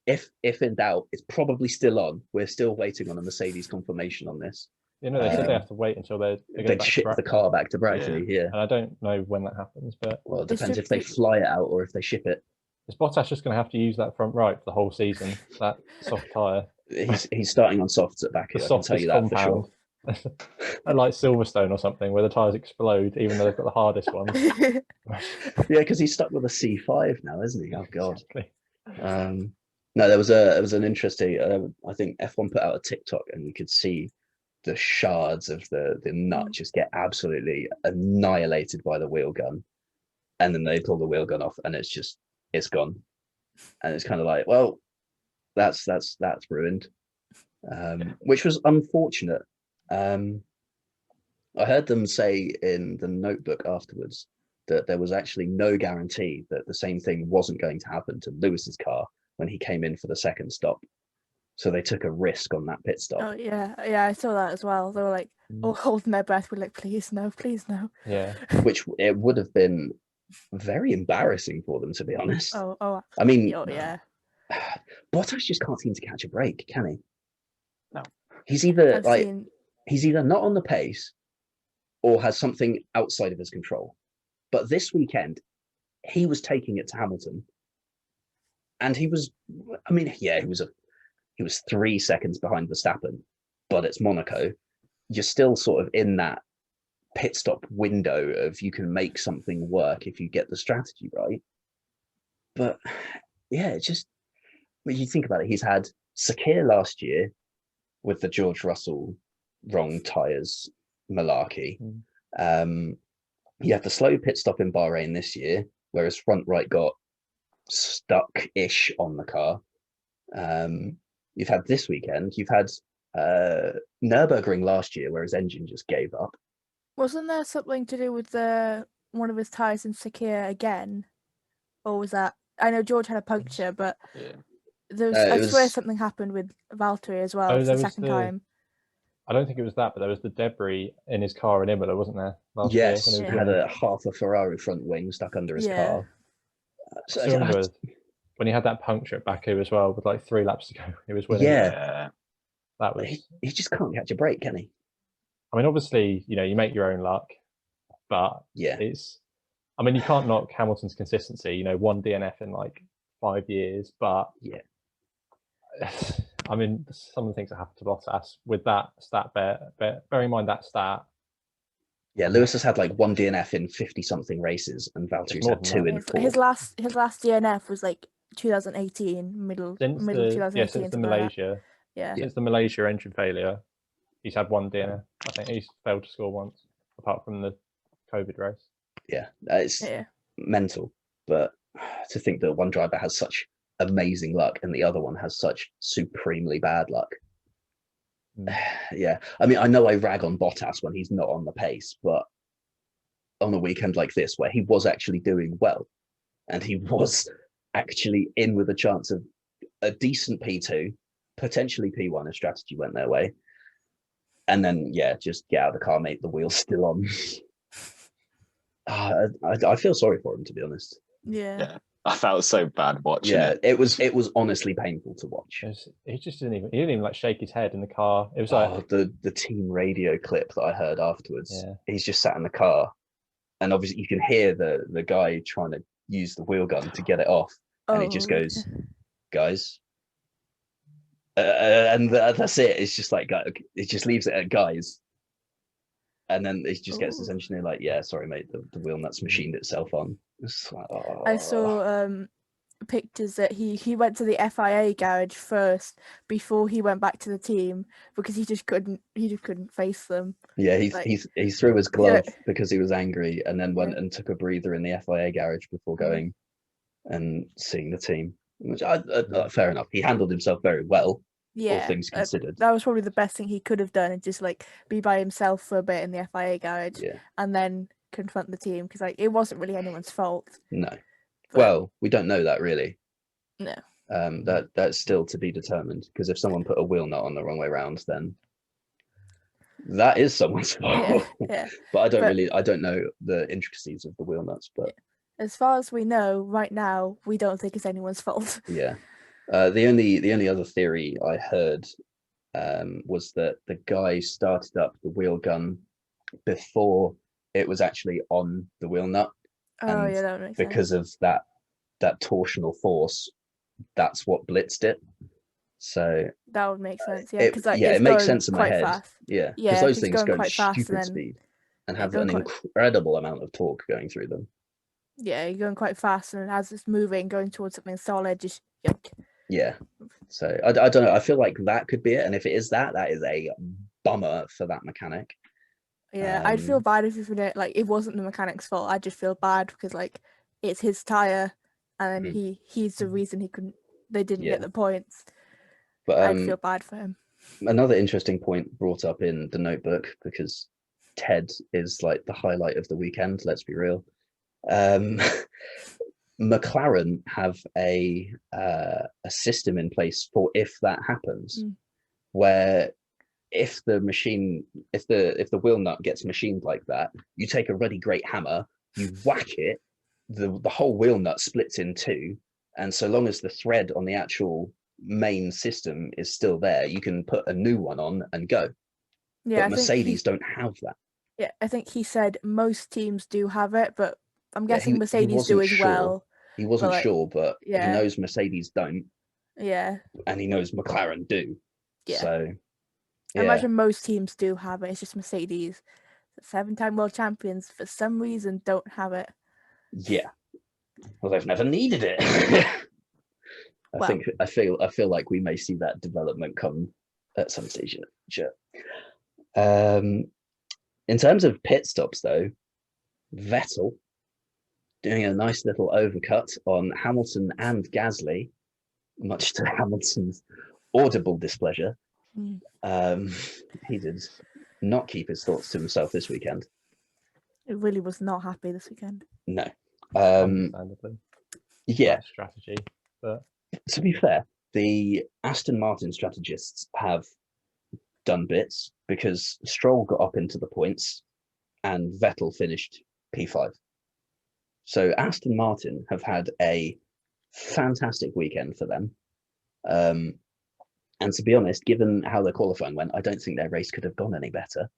If in doubt, it's probably still on. We're still waiting on a Mercedes confirmation on this. You know, they said they Um, have to wait until they They go back to ship the Brackley. car back to Brackley. Yeah. And I don't know when that happens, but Well, it They depends should if they be- fly it out or if they ship it. is Bottas just going to have to use that front right for the whole season? That soft tyre, He's starting on softs at Baku. the I can tell softest you that for sure. compound. Like Silverstone or something, where the tyres explode, even though they've got the hardest ones. Yeah, because he's stuck with a C5 now, isn't he? Oh god. Exactly. No, there was an interesting. I think F1 put out a TikTok, and you could see the shards of the nut just get absolutely annihilated by the wheel gun, and then they pull the wheel gun off, and it's gone, and it's kind of like, well, that's ruined, which was unfortunate. I heard them say in the notebook afterwards that there was actually no guarantee that the same thing wasn't going to happen to Lewis's car when he came in for the second stop. So they took a risk on that pit stop. Oh yeah, I saw that as well. They were like all holding their breath. We're like, please no, please no. Yeah. Which it would have been very embarrassing for them, to be honest. Oh, I mean, yeah. Bottas just can't seem to catch a break, can he? No. He's either I've seen he's either not on the pace or has something outside of his control. But this weekend, he was taking it to Hamilton, and he was 3 seconds behind Verstappen, but it's Monaco. You're still sort of in that pit stop window of you can make something work if you get the strategy right. But yeah, it's just when you think about it, he's had Sakir last year with the George Russell wrong tyres malarkey. You have the slow pit stop in Bahrain this year, where his front right got stuck-ish on the car. You've had this weekend, you've had Nürburgring last year, where his engine just gave up. Wasn't there something to do with one of his tyres in Sakir again? Or was that... I know George had a puncture, but I swear something happened with Valtteri as well. Oh, It's there the was second time. I don't think it was that, but there was the debris in his car in Imola, wasn't there? Last Yes, year he when he had was a half a Ferrari front wing stuck under his Yeah. car. I still remember when he had that puncture at Baku as well, with like 3 laps to go. He was winning. Yeah. That was. He just can't catch a break, can he? I mean, obviously, you make your own luck, but Yeah. it's I mean, you can't knock Hamilton's consistency. You know, 1 DNF in like 5 years, but Yeah. I mean, some of the things that happened to Bottas with that stat, bear in mind that stat. Yeah, Lewis has had like 1 DNF in 50-something races, and Valtteri's more had than 2 that. in 4. His last DNF was like 2018, middle Since 2018. since the something like that. Malaysia, Yeah. since the Malaysia engine failure, he's had 1 DNF. I think he's failed to score once, apart from the COVID race. Yeah, it's mental. But to think that one driver has such amazing luck and the other one has such supremely bad luck. Yeah, I mean, I know I rag on Bottas when he's not on the pace, but on a weekend like this where he was actually doing well and he was actually in with a chance of a decent P2, potentially P1 if strategy went their way, and then just get out of the car, mate, the wheel's still on. I feel sorry for him, to be honest. Yeah. I felt so bad watching it. It was honestly painful to watch. He just didn't even like shake his head in the car. It was like the team radio clip that I heard afterwards. Yeah. He's just sat in the car, and obviously you can hear the guy trying to use the wheel gun to get it off, and he just goes, "Guys," and that's it. It's just like it just leaves it at guys, and then it just gets his engineer like, "Yeah, sorry, mate, the wheel nut's machined itself on." Like, I saw pictures that he went to the FIA garage first before he went back to the team because he just couldn't face them. Yeah, he threw his glove because he was angry, and then went and took a breather in the FIA garage before going and seeing the team. Which fair enough. He handled himself very well. Yeah, all things considered. That was probably the best thing he could have done, and just like be by himself for a bit in the FIA garage, and then confront the team, because like it wasn't really anyone's fault. No, well, we don't know that really. No, that's still to be determined, because if someone put a wheel nut on the wrong way around, then that is someone's fault. Yeah. But I don't know the intricacies of the wheel nuts. But as far as we know right now, we don't think it's anyone's fault. Yeah. The only other theory I heard was that the guy started up the wheel gun before it was actually on the wheel nut. Oh, yeah, that makes because sense. of that torsional force, that's what blitzed it. So that would make sense. Yeah, because it makes sense in my head. Fast. Yeah, because those things go quite stupid speed and have an incredible amount of torque going through them. Yeah, you're going quite fast, and as it's moving, going towards something solid, just yuck. Yeah. So I don't know. I feel like that could be it, and if it is that is a bummer for that mechanic. Yeah, I'd feel bad if it wasn't the mechanic's fault. I'd just feel bad because like it's his tire, and he's the reason they didn't get the points. But I'd feel bad for him. Another interesting point brought up in the notebook, because Ted is like the highlight of the weekend. Let's be real. McLaren have a system in place for if that happens, where if the wheel nut gets machined like that, you take a really great hammer, you whack it, the whole wheel nut splits in two, and so long as the thread on the actual main system is still there, you can put a new one on and go. But Mercedes don't have that. Yeah, I think he said most teams do have it, but I'm guessing Mercedes do as well. He wasn't sure, but he yeah. knows Mercedes don't. Yeah. And he knows McLaren do. Yeah. So I imagine most teams do have it. It's just Mercedes, 7-time world champions, for some reason don't have it. Yeah. Well, they've never needed it. I feel like we may see that development come at some stage. In terms of pit stops, though, Vettel doing a nice little overcut on Hamilton and Gasly, much to Hamilton's audible displeasure. He did not keep his thoughts to himself this weekend. He really was not happy this weekend. No. Understandably. Yeah. Strategy, but to be fair, the Aston Martin strategists have done bits, because Stroll got up into the points and Vettel finished P5. So Aston Martin have had a fantastic weekend for them. And to be honest, given how their qualifying went, I don't think their race could have gone any better.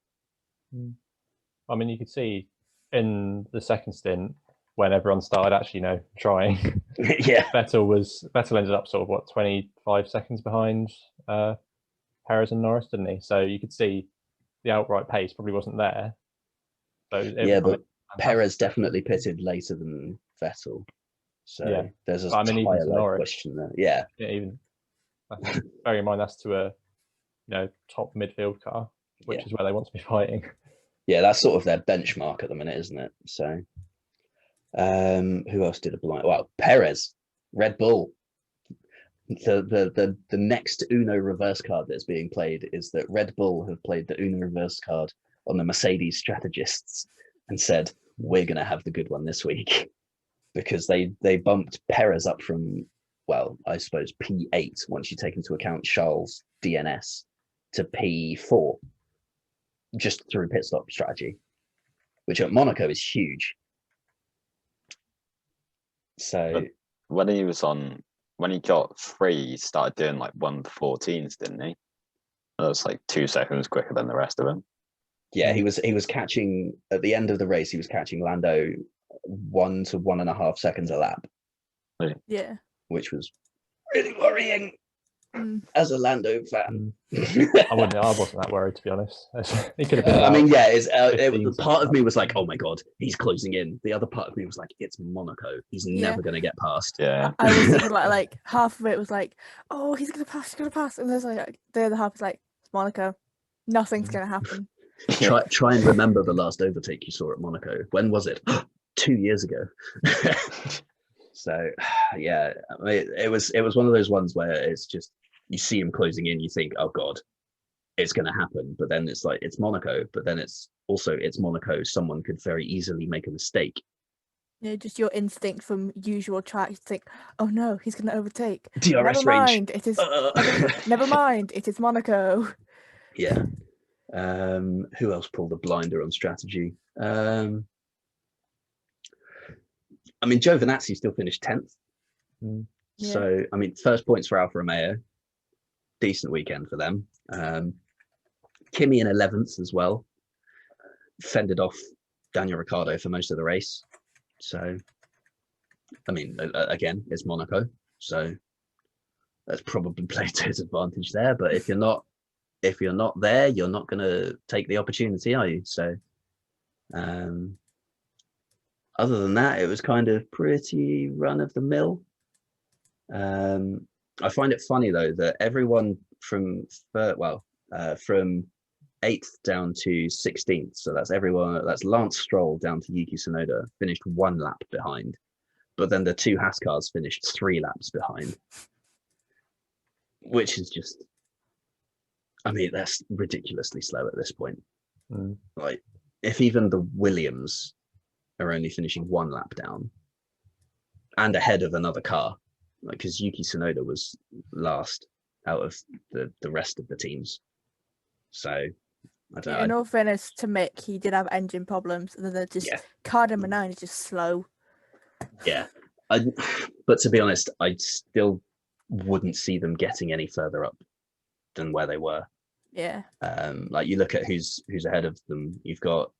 I mean, you could see in the second stint, when everyone started actually, trying. Yeah, Vettel ended up sort of what 25 seconds behind Perez and Norris, didn't he? So you could see the outright pace probably wasn't there. So but Perez definitely pitted later than Vettel, so there's a even higher to level Norris, question there. Yeah, even bearing in mind that's to a top midfield car, which is where they want to be fighting. Yeah, that's sort of their benchmark at the minute, isn't it? So, who else did a blind? Well, Perez, Red Bull. The next Uno reverse card that's being played is that Red Bull have played the Uno reverse card on the Mercedes strategists and said, we're going to have the good one this week, because they bumped Perez up from, well, I suppose P8 once you take into account Charles' DNS to P4 just through pit stop strategy, which at Monaco is huge. So when he got free, he started doing like 1:14s, didn't he? That was like 2 seconds quicker than the rest of them. Yeah, he was catching at the end of the race. He was catching Lando 1 to 1.5 seconds a lap. Yeah, which was really worrying as a Lando fan. I wasn't that worried, to be honest. He could have been. I mean, yeah, part of me was like, oh my god, he's closing in. The other part of me was like, it's Monaco. He's never going to get past. Yeah, I was thinking like half of it was like, oh, he's gonna pass, and there's like the other half is like, it's Monaco, nothing's gonna happen. Try and remember the last overtake you saw at Monaco. When was it? 2 years ago. So, yeah, I mean, it was one of those ones where it's just you see him closing in, you think, oh god, it's going to happen. But then it's like it's Monaco. But then it's Monaco. Someone could very easily make a mistake. Yeah, just your instinct from usual track. You think, oh no, he's going to overtake. DRS never mind, range. it is. Never mind, it is Monaco. Yeah. Who else pulled a blinder on strategy? I mean, Giovinazzi still finished 10th. Yeah. So, I mean, first points for Alfa Romeo. Decent weekend for them. Kimi in 11th as well. Fended off Daniel Ricciardo for most of the race. So, I mean, again, it's Monaco. So that's probably played to his advantage there. But if you're not there, you're not going to take the opportunity, are you? So, other than that, it was kind of pretty run of the mill. I find it funny though that everyone from 8th down to 16th, so that's everyone. That's Lance Stroll down to Yuki Tsunoda, finished 1 lap behind, but then the 2 Haas cars finished 3 laps behind, which is just, I mean, that's ridiculously slow at this point. Like, if even the Williams are only finishing 1 lap down and ahead of another car, like, because Yuki Tsunoda was last out of the rest of the teams. So I don't know. In all fairness to Mick, he did have engine problems, and then they're just car number 9 is just slow. Yeah, but to be honest, I still wouldn't see them getting any further up than where they were. Yeah. Like, you look at who's ahead of them. You've got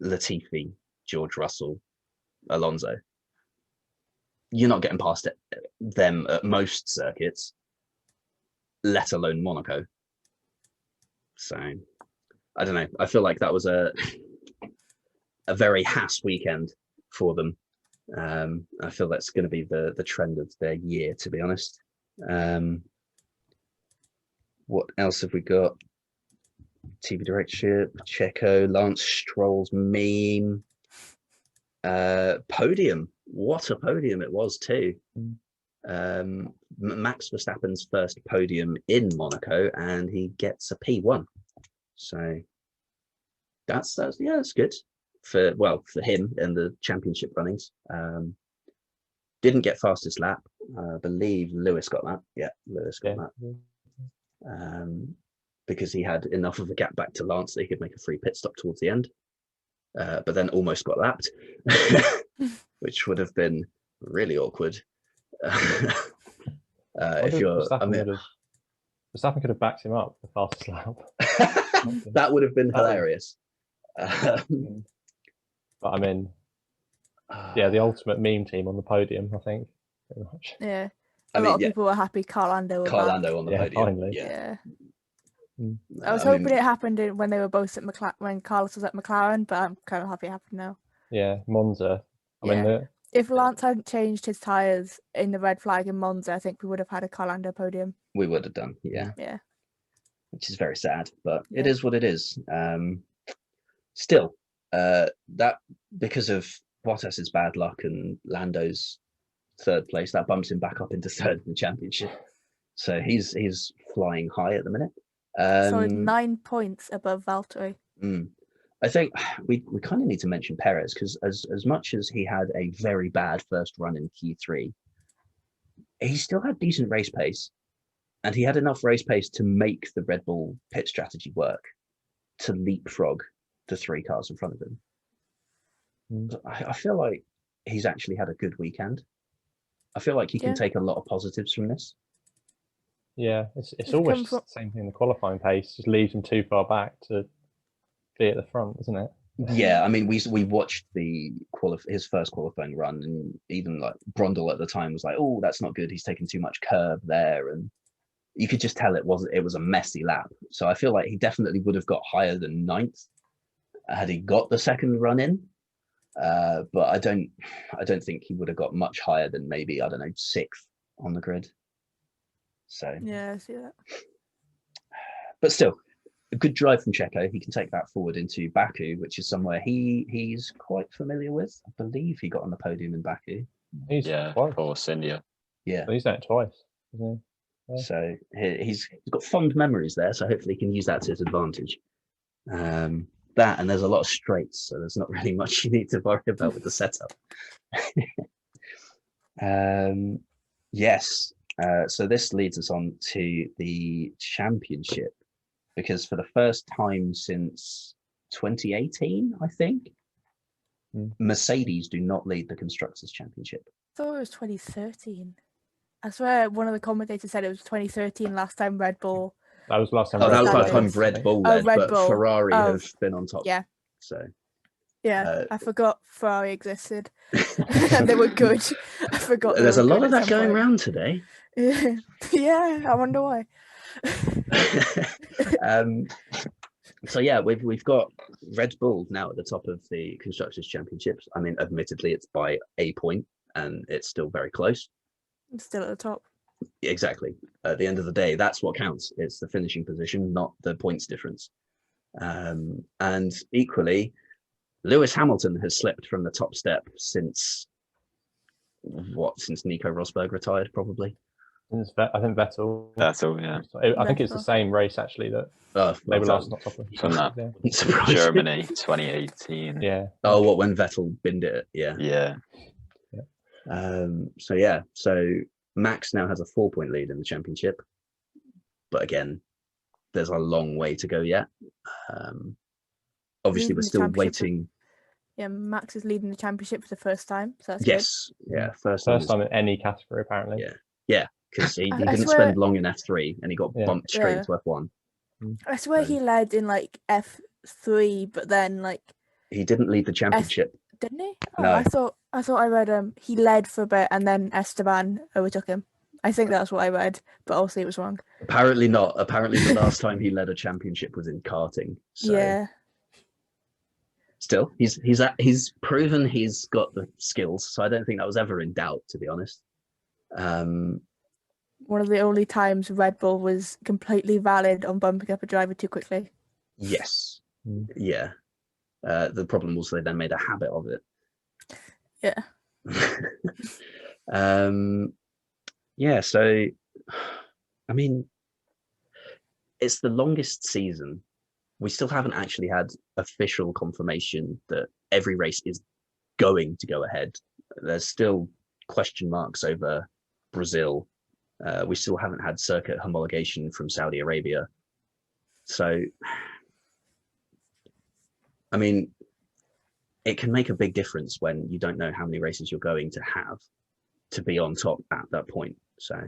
Latifi, George Russell, Alonso. You're not getting past them at most circuits, let alone Monaco. So I don't know. I feel like that was a very Haas weekend for them. I feel that's going to be the trend of their year, to be honest. What else have we got? TV directorship, Checo, Lance Stroll's meme, podium. What a podium it was too. Max Verstappen's first podium in Monaco, and he gets a P1. So that's good for him and the championship runnings. Didn't get fastest lap. I believe Lewis got that. Yeah, Lewis got that. Because he had enough of a gap back to Lance that he could make a free pit stop towards the end. But then almost got lapped, which would have been really awkward. If you're, Verstappen could have backed him up the fastest lap. That would have been hilarious. But I mean, yeah, the ultimate meme team on the podium, I think, pretty much. Yeah. I A mean, lot of yeah, people were happy Carl Lando were Carl back. Lando on the Yeah, podium. finally. Yeah. Mm. I was mean, hoping it happened when they were both at when Carlos was at McLaren, but I'm kind of happy it happened now. Yeah, Monza. I mean, Yeah. If Lance hadn't changed his tyres in the red flag in Monza, I think we would have had a Carl Lando podium. we would have done, yeah. Yeah. Which is very sad, but it Yeah. is what it is. Still, that because of Bottas's bad luck and Lando's third place, that bumps him back up into third in the championship. So he's flying high at the minute. So it's 9 points above Valtteri. I think we kind of need to mention Perez, because as much as he had a very bad first run in Q3, he still had decent race pace, and he had enough race pace to make the Red Bull pit strategy work, to leapfrog the 3 cars in front of him. I feel like he's actually had a good weekend. I feel like he can take a lot of positives from this. Yeah, it's almost the same thing in the qualifying pace, just leaves him too far back to be at the front, isn't it? Yeah, I mean, we watched his first qualifying run, and even like Brundle at the time was like, "Oh, that's not good. He's taking too much curb there," and you could just tell it was a messy lap. So I feel like he definitely would have got higher than 9th had he got the second run in. But I don't think he would have got much higher than maybe, I don't know, 6th on the grid. So yeah, I see that. But still, a good drive from Checo. He can take that forward into Baku, which is somewhere he's quite familiar with. I believe he got on the podium in Baku. He's twice, India. Yeah, he's done it twice, isn't he? Yeah. So he's got fond memories there. So hopefully he can use that to his advantage. That, and there's a lot of straights, so there's not really much you need to worry about with the setup. Yes. So this leads us on to the championship, because for the first time since 2018, I think, Mercedes do not lead the Constructors' Championship. I thought it was 2013. I swear one of the commentators said it was 2013 last time Red Bull. That was last time. Oh, that was last Bull time Red Bull led, Red but Bull. Ferrari have been on top. Yeah. So. Yeah, I forgot Ferrari existed. And they were good. I forgot. There's a lot of that going around today. Yeah, I wonder why. So yeah, we've got Red Bull now at the top of the Constructors' Championships. I mean, admittedly, it's by a point, and it's still very close. It's still at the top. Exactly. At the end of the day, that's what counts. It's the finishing position, not the points difference. And equally, Lewis Hamilton has slipped from the top step since Nico Rosberg retired, probably. I think Vettel. Yeah. I think it's the same race actually that they were last not top of. From that Germany 2018. Yeah. Oh, what, when Vettel binned it? Yeah. Yeah. So Max now has a 4-point lead in the championship, but again, there's a long way to go yet. Obviously, we're still waiting. Yeah, Max is leading the championship for the first time, so that's good. Yeah, first time in any category apparently. Yeah, because he didn't spend long in F3 and he got bumped straight into F1. I swear he led in like F3, but then like he didn't lead the championship. Didn't he? Oh, No. I thought I read he led for a bit and then Esteban overtook him. I think that's what I read, but obviously it was wrong. Apparently not. Apparently the last time he led a championship was in karting. So. Yeah. Still, he's proven he's got the skills, so I don't think that was ever in doubt, to be honest. One of the only times Red Bull was completely valid on bumping up a driver too quickly. Yes. Yeah. The problem was they then made a habit of it. Yeah. Yeah, so I mean, it's the longest season. We still haven't actually had official confirmation that every race is going to go ahead. There's still question marks over Brazil. We still haven't had circuit homologation from Saudi Arabia. So, I mean, it can make a big difference when you don't know how many races you're going to have to be on top at that point. So,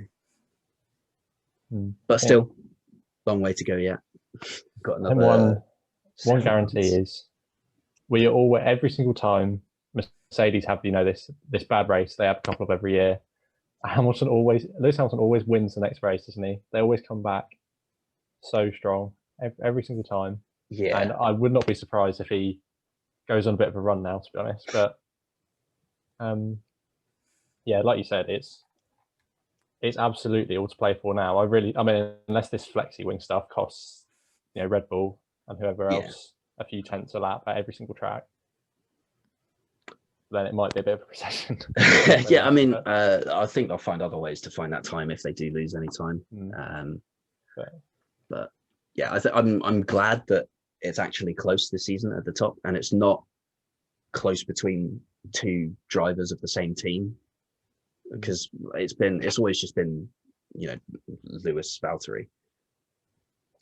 but still, long way to go yet. Got another. And one guarantee is we are all every single time Mercedes have, this bad race. They have a couple of every year. Lewis Hamilton always wins the next race, doesn't he? They always come back so strong every single time. Yeah. And I would not be surprised if he goes on a bit of a run now, to be honest. But yeah, like you said, it's absolutely all to play for now. Unless this flexi wing stuff costs, Red Bull and whoever else a few tenths a lap at every single track, then it might be a bit of a recession. Yeah, I think they'll find other ways to find that time if they do lose any time. But yeah, I'm glad that it's actually close this season at the top, and it's not close between two drivers of the same team, because it's always just been Lewis, Valtteri,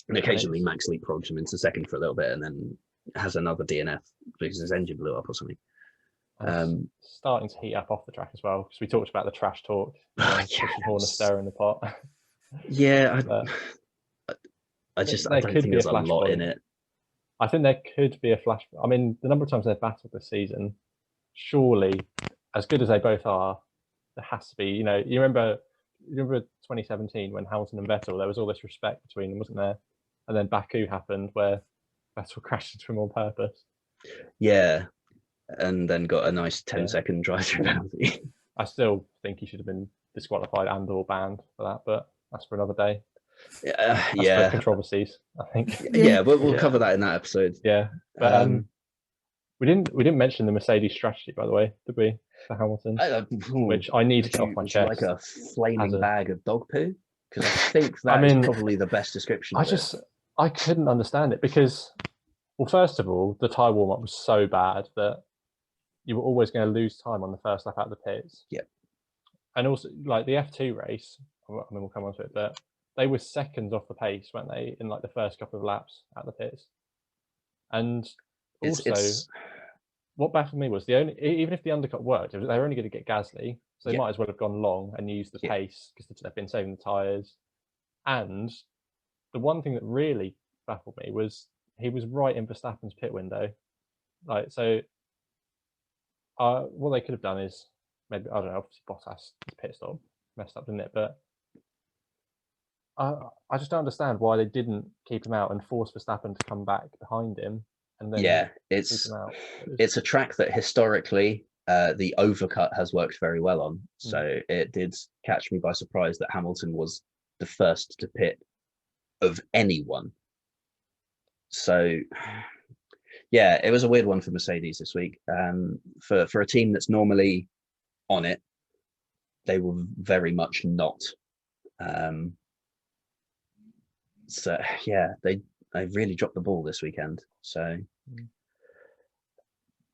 and occasionally Max leapfrogs him into second for a little bit and then has another DNF because his engine blew up or something. Starting to heat up off the track as well, because we talked about the trash talk, pushing Horner stir in the pot. Yeah, I don't think there's a lot in it. I think there could be a flash. The number of times they've battled this season, surely, as good as they both are, there has to be. You remember 2017 when Hamilton and Vettel, there was all this respect between them, wasn't there? And then Baku happened, where Vettel crashed into him on purpose. Yeah, and then got a nice 10-second drive-through penalty. I still think he should have been disqualified and/or banned for that, but that's for another day. Yeah, controversies, I think. Yeah, we'll cover that in that episode. Yeah, but we didn't mention the Mercedes strategy, by the way, did we, for Hamilton? Which I need to get off my chest. Like a flaming bag of dog poo, because I think that's probably the best description. I couldn't understand it because, well, first of all, the tyre warm up was so bad that you were always going to lose time on the first lap out of the pits. Yeah, and also like the F2 race. We'll come on to it, but they were seconds off the pace, weren't they, in like the first couple of laps at the pits? And also, what baffled me was even if the undercut worked, they were only going to get Gasly, so they might as well have gone long and used the pace because they've been saving the tyres. And the one thing that really baffled me was he was right in Verstappen's pit window. What they could have done is maybe, I don't know, obviously Bottas pit stop messed up, didn't it? But I just don't understand why they didn't keep him out and force Verstappen to come back behind him. And then it's a track that historically the overcut has worked very well on. So it did catch me by surprise that Hamilton was the first to pit of anyone. So yeah, it was a weird one for Mercedes this week. For a team that's normally on it, they were very much not. So yeah, they really dropped the ball this weekend. So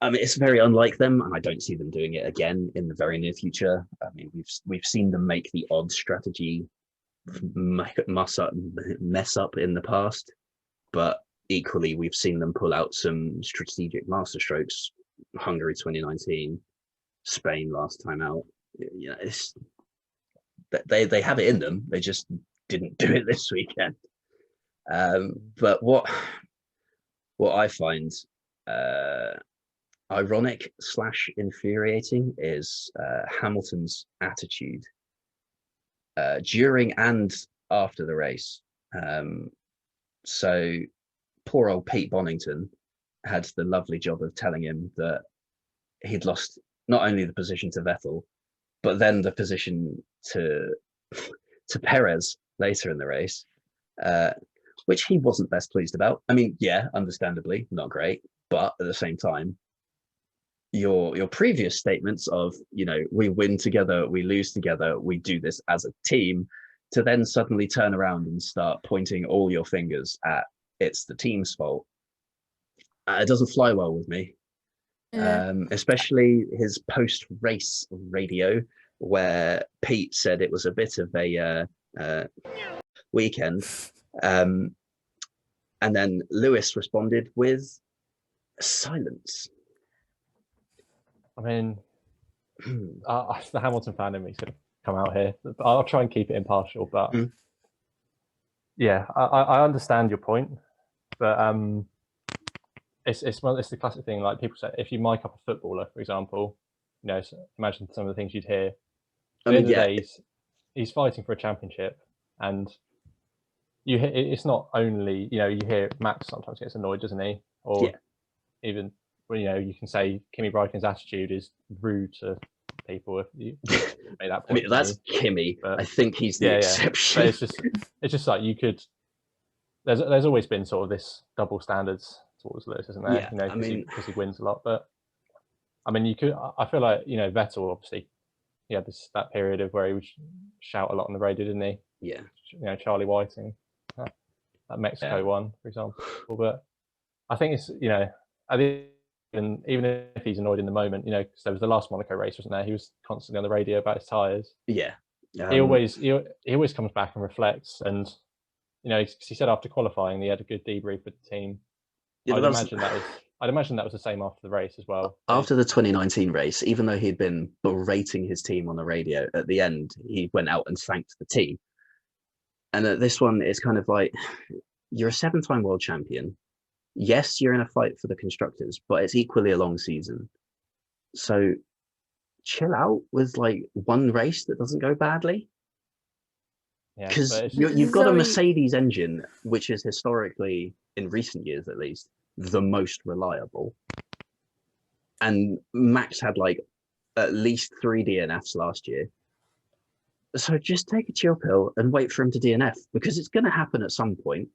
it's very unlike them, and I don't see them doing it again in the very near future. We've seen them make the odd strategy mess up in the past, but equally we've seen them pull out some strategic masterstrokes. Hungary 2019, Spain last time out. It's they have it in them. They just didn't do it this weekend. But what I find ironic / infuriating is Hamilton's attitude during and after the race. So poor old Pete Bonington had the lovely job of telling him that he'd lost not only the position to Vettel, but then the position to Perez later in the race, which he wasn't best pleased about. Understandably, not great, but at the same time, your previous statements of, we win together, we lose together, we do this as a team, to then suddenly turn around and start pointing all your fingers at it's the team's fault. It doesn't fly well with me. Especially his post-race radio, where Pete said it was a bit of a weekend, and then Lewis responded with silence. The Hamilton fan in me sort of come out here. I'll try and keep it impartial, but yeah, I understand your point, but it's the classic thing. Like people say, if you mic up a footballer, for example, imagine some of the things you'd hear. At I the mean, end of the yeah, day, he's fighting for a championship, and you hear, it's not only you hear Max sometimes gets annoyed, doesn't he? Or Yeah. even you can say Kimi Räikkönen's attitude is rude to people if you make that point. I mean, that's Kimi. But, I think he's the exception. But it's just like you could. There's always been sort of this double standards towards Lewis, isn't there? Yeah, because he wins a lot. But I mean, you could. I feel like Vettel obviously. He had that period of where he would shout a lot on the radio, didn't he? Yeah. Charlie Whiting, that Mexico one, for example. But I think it's even if he's annoyed in the moment, because there was the last Monaco race, wasn't there? He was constantly on the radio about his tyres. Yeah. He always comes back and reflects, and he said after qualifying he had a good debrief with the team. Yeah, I'd imagine that was the same after the race as well. After the 2019 race, even though he'd been berating his team on the radio, at the end he went out and thanked the team. And at this one, it's kind of like, you're a 7-time world champion. Yes, you're in a fight for the constructors, but it's equally a long season. So chill out with like one race that doesn't go badly. Because you've got a Mercedes engine, which is historically, in recent years at least, the most reliable. And Max had like at least 3 DNFs last year. So just take a chill pill and wait for him to DNF, because it's going to happen at some point.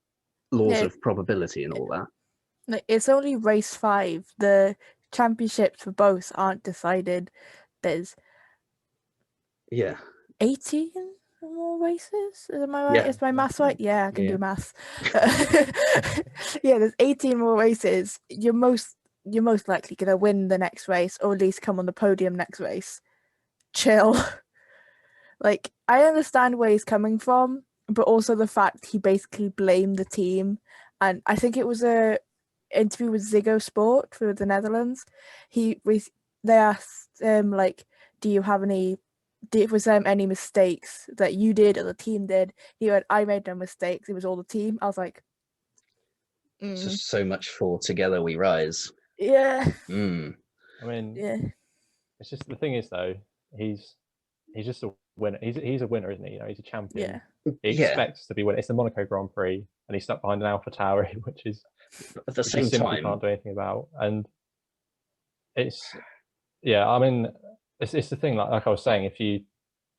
Laws of probability and all that. It's only race 5. The championships for both aren't decided. There's 18 more races. Am I right? Yeah. Is my maths right? Yeah, I can do maths. Yeah, there's 18 more races. You're most likely gonna win the next race, or at least come on the podium next race. Chill. Like, I understand where he's coming from, but also the fact he basically blamed the team. And I think it was a interview with Ziggo Sport for the Netherlands. They asked like, do you have any mistakes that you did or the team did? He went, I made no mistakes, it was all the team. I was like, It's just so much for Together We Rise. Yeah. I mean, it's just, the thing is though, he's just a winner. He's a winner, isn't he? He's a champion. He expects to be winning. It's the Monaco Grand Prix, and he's stuck behind an AlphaTauri, which is at the same time can't do anything about. And it's I mean, it's the thing. Like I was saying, if you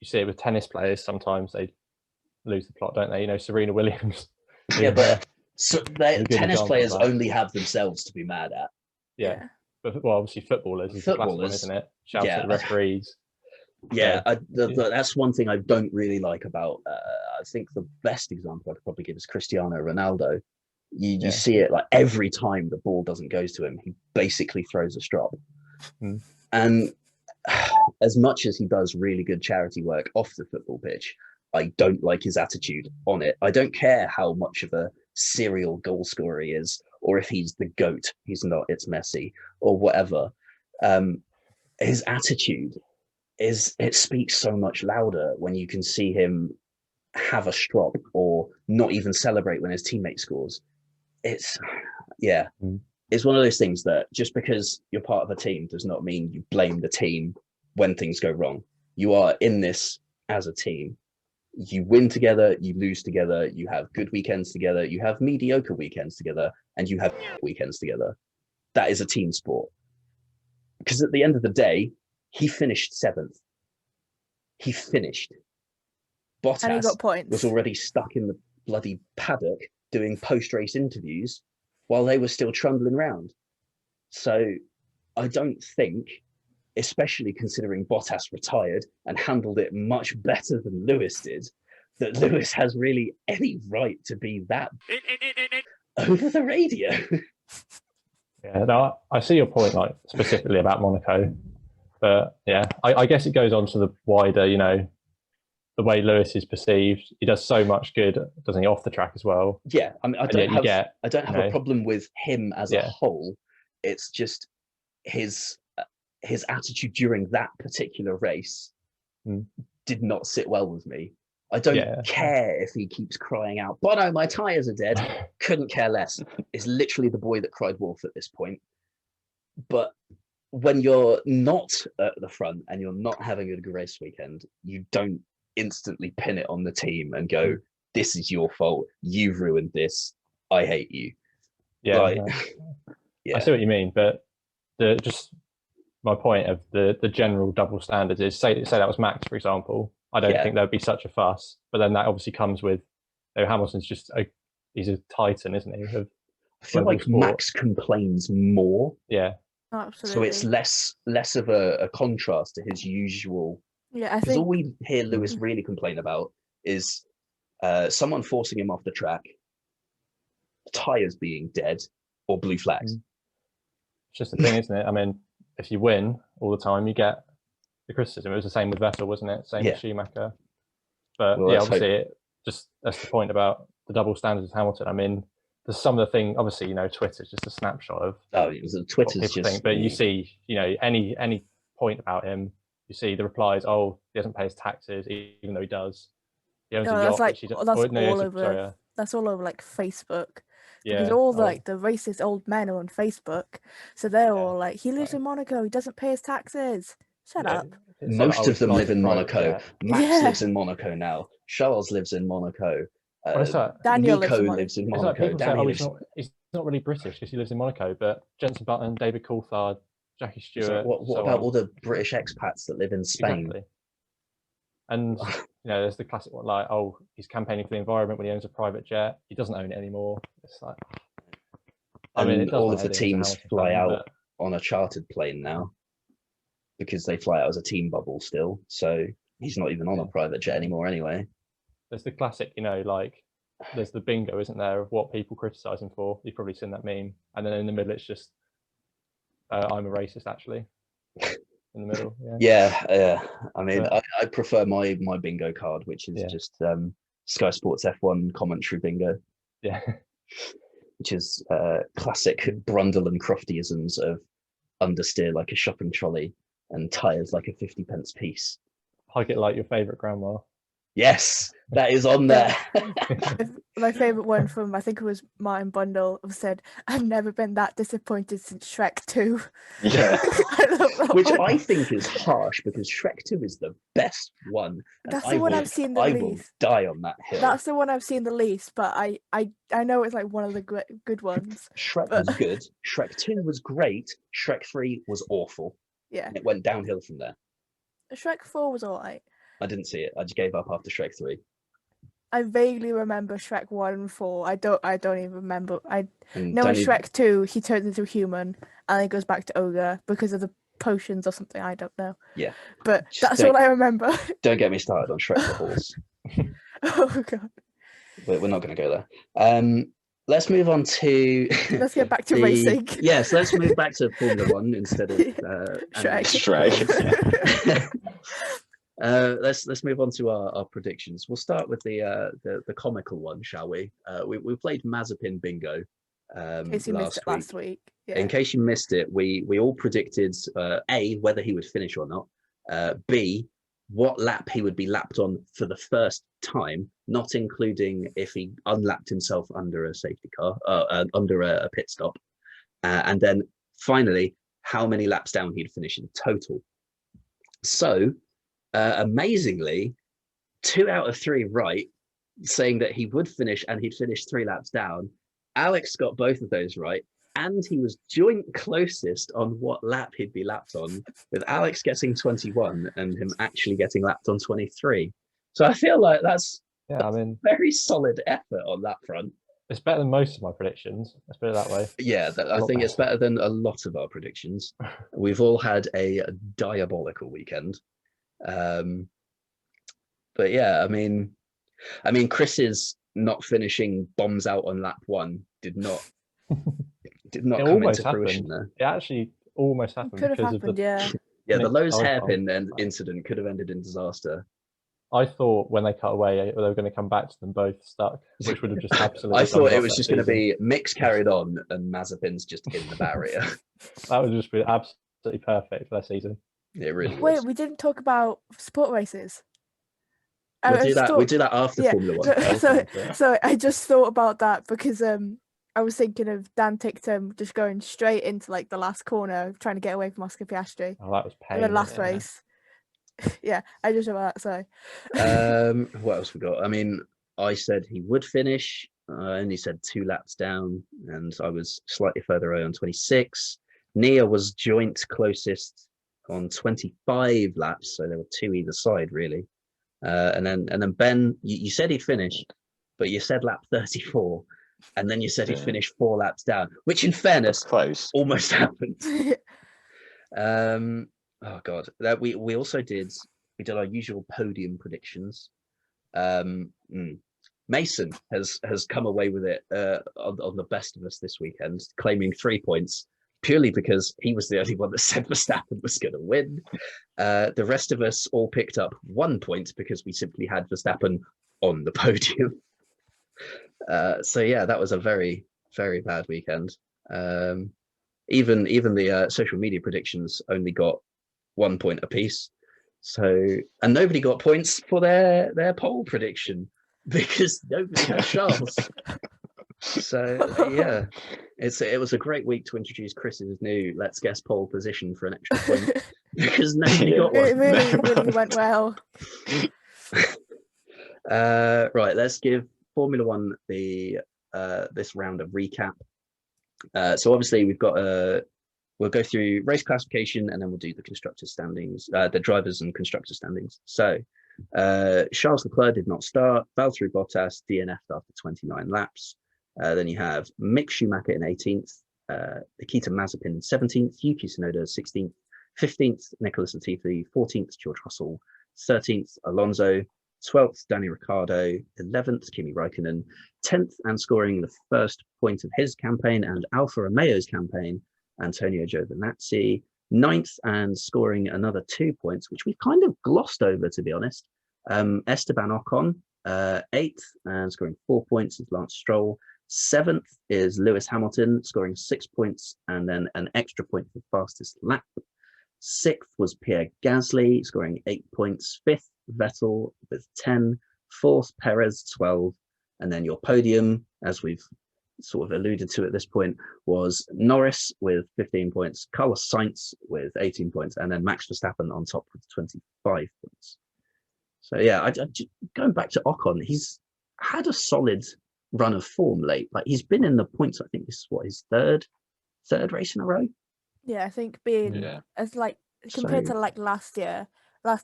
see it with tennis players, sometimes they lose the plot, don't they? Serena Williams. But tennis players only have themselves to be mad at. Yeah. But obviously footballers is the classic one, isn't it? Shout at the referees. That's one thing I don't really like about. I think the best example I could probably give is Cristiano Ronaldo. You see it like every time the ball doesn't go to him, he basically throws a strop. And as much as he does really good charity work off the football pitch, I don't like his attitude on it. I don't care how much of a serial goal scorer he is, or if he's the GOAT. He's not. It's Messi or whatever. His attitude it speaks so much louder when you can see him have a strop or not even celebrate when his teammate scores. It's one of those things that just because you're part of a team does not mean you blame the team when things go wrong. You are in this as a team. You win together, you lose together, you have good weekends together, you have mediocre weekends together, and you have weekends together. That is a team sport. Because at the end of the day, he finished 7th. He finished. Bottas and he got points. Was already stuck in the bloody paddock doing post-race interviews while they were still trundling around. So I don't think, especially considering Bottas retired and handled it much better than Lewis did, that Lewis has really any right to be that over the radio. Yeah, no, I see your point, like specifically about Monaco, but I guess it goes on to the wider, the way Lewis is perceived. He does so much good, doesn't he, off the track as well? Yeah, I mean, I don't have a problem with him as a whole. It's just his attitude during that particular race did not sit well with me. I don't care if he keeps crying out, Bono, my tyres are dead. Couldn't care less. It's literally the boy that cried wolf at this point. But when you're not at the front and you're not having a good race weekend, you don't instantly pin it on the team and go, this is your fault. You've ruined this. I hate you. Yeah, Like, no. yeah. I see what you mean, but just my point of the general double standards is say that was Max, for example. I don't think there'd be such a fuss, but then that obviously comes with Hamilton's just he's a titan, isn't he? I feel like Max complains more. Yeah. Absolutely. So it's less of a contrast to his usual. Yeah, I because think all we hear Lewis really complain about is someone forcing him off the track, tires being dead, or blue flags. It's just the thing, isn't it? I mean, if you win all the time, you get the criticism. It was the same with Vettel, wasn't it? Same with Schumacher. But Well, obviously, that's the point about the double standards of Hamilton. I mean, there's some of the thing. Obviously, Twitter's just a snapshot of Twitter's people think. But you see, any point about him, you see the replies. Oh, he doesn't pay his taxes, even though he does. He owns a yacht. That's all over like Facebook. Yeah, because all like the racist old men are on Facebook, so they're all like, he lives in Monaco, he doesn't pay his taxes. Shut up. Most of them live in Monaco. Max lives in Monaco now. Charles lives in Monaco. Daniel Nico lives in Monaco. People say, he's not really British because he lives in Monaco, but Jenson Button, David Coulthard, Jackie Stewart. What about all the British expats that live in Spain? Exactly. And there's the classic one, like, oh, he's campaigning for the environment when he owns a private jet. He doesn't own it anymore. It's like, I mean, all of the teams fly out on a chartered plane now because they fly out as a team bubble still. So he's not even on a private jet anymore anyway. There's the classic, like, there's the bingo, isn't there, of what people criticize him for. You've probably seen that meme. And then in the middle, it's just, I'm a racist, actually. In the middle, I mean, I prefer my bingo card, which is just Sky Sports F1 commentary bingo. Yeah. Which is classic Brundle and Croftyisms of understeer like a shopping trolley and tyres like a 50p piece. Hug it like your favourite grandma. Yes, that is on there. My favourite one from, I think it was Martin Bundle, said, I've never been that disappointed since Shrek 2. Yeah. I love that Which one. I think is harsh because Shrek 2 is the best one. That's the one I've seen the least. I will die on that hill. That's the one I've seen the least, but I know it's like one of the good ones. Shrek was good. Shrek 2 was great. Shrek 3 was awful. Yeah. And it went downhill from there. Shrek 4 was alright. I didn't see it. I just gave up after Shrek 3. I vaguely remember Shrek 1 and 4. I don't even remember. I know in Shrek 2 he turns into a human and then goes back to ogre because of the potions or something. I don't know. Yeah. But that's all I remember. Don't get me started on Shrek the Horse. Oh god. We're not going to go there. Let's move on to. Let's get back to racing. Yes, let's move back to Formula 1 instead of Shrek. Let's move on to our predictions. We'll start with the comical one, shall we? We played Mazepin bingo in case you missed it last week. Yeah. In case you missed it, we all predicted A, whether he would finish or not, B, what lap he would be lapped on for the first time, not including if he unlapped himself under a safety car, under a pit stop, and then finally how many laps down he'd finish in total. So amazingly, 2 out of 3 right, saying that he would finish and he'd finish 3 laps down. Alex got both of those right, and he was joint closest on what lap he'd be lapped on, with Alex getting 21 and him actually getting lapped on 23. So I feel like that's very solid effort on that front. It's better than most of my predictions. Let's put it that way. Yeah, I think it's better than a lot of our predictions. We've all had a diabolical weekend. But yeah, I mean, Chris's not finishing bombs out on lap 1 did not come into fruition there. It actually almost happened. Could have happened, yeah. Yeah, the Lowe's hairpin incident could have ended in disaster. I thought when they cut away, they were going to come back to them both stuck, which would have just absolutely. I thought it was just going to be Mick's carried on and Mazepin's just in the barrier. That would just be absolutely perfect for that season. It really was. Wait, we didn't talk about sport races. We'll do that after Formula 1. So I just thought about that because I was thinking of Dan Ticktum just going straight into like the last corner, trying to get away from Oscar Piastri Oh, that was in pain. the last yeah. race. Yeah, I just remember that. Sorry. What else we got? I mean, I said he would finish. I only said 2 laps down, and I was slightly further away on 26. Nia was joint closest on 25 laps, so there were 2 either side, really. And then Ben, you said he'd finish, but you said lap 34, and then you said he'd Yeah. finish 4 laps down, which, in fairness, Close. almost happened. Oh god, that we also did our usual podium predictions. Mason has come away with it on the best of us this weekend, claiming 3 points purely because he was the only one that said Verstappen was going to win. The rest of us all picked up 1 point because we simply had Verstappen on the podium. So yeah, that was a very, very bad weekend. Even the social media predictions only got 1 point apiece. So, and nobody got points for their pole prediction because nobody had Charles. So yeah, it was a great week to introduce Chris's new Let's Guess pole position for an extra point because nobody got It one. really went well. Right, let's give Formula One the this round of recap. So obviously we'll go through race classification and then we'll do the constructors standings, the drivers and constructor standings. So Charles Leclerc did not start. Valtteri Bottas DNF'd after 29 laps. Then you have Mick Schumacher in 18th, Nikita Mazepin in 17th, Yuki Tsunoda 16th, 15th Nicholas Latifi, 14th George Russell, 13th Alonso, 12th Danny Ricciardo, 11th Kimi Raikkonen, 10th and scoring the first point of his campaign and Alfa Romeo's campaign, Antonio Giovinazzi, 9th and scoring another 2 points, which we've kind of glossed over, to be honest. Esteban Ocon, 8th and scoring 4 points is Lance Stroll. 7th is Lewis Hamilton, scoring 6 points and then an extra point for fastest lap. 6th was Pierre Gasly, scoring 8 points. 5th, Vettel with 10. 4th, Perez, 12. And then your podium, as we've sort of alluded to at this point, was Norris with 15 points, Carlos Sainz with 18 points, and then Max Verstappen on top with 25 points. So yeah, going back to Ocon, he's had a solid run of form late. Like he's been in the points. I think this is what his third race in a row. Yeah, I think being as like compared to like last year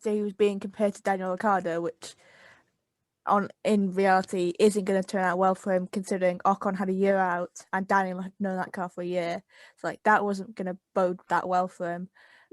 he was being compared to Daniel Ricciardo, which in reality isn't going to turn out well for him considering Ocon had a year out and Daniel had known that car for a year. So like that wasn't going to bode that well for him.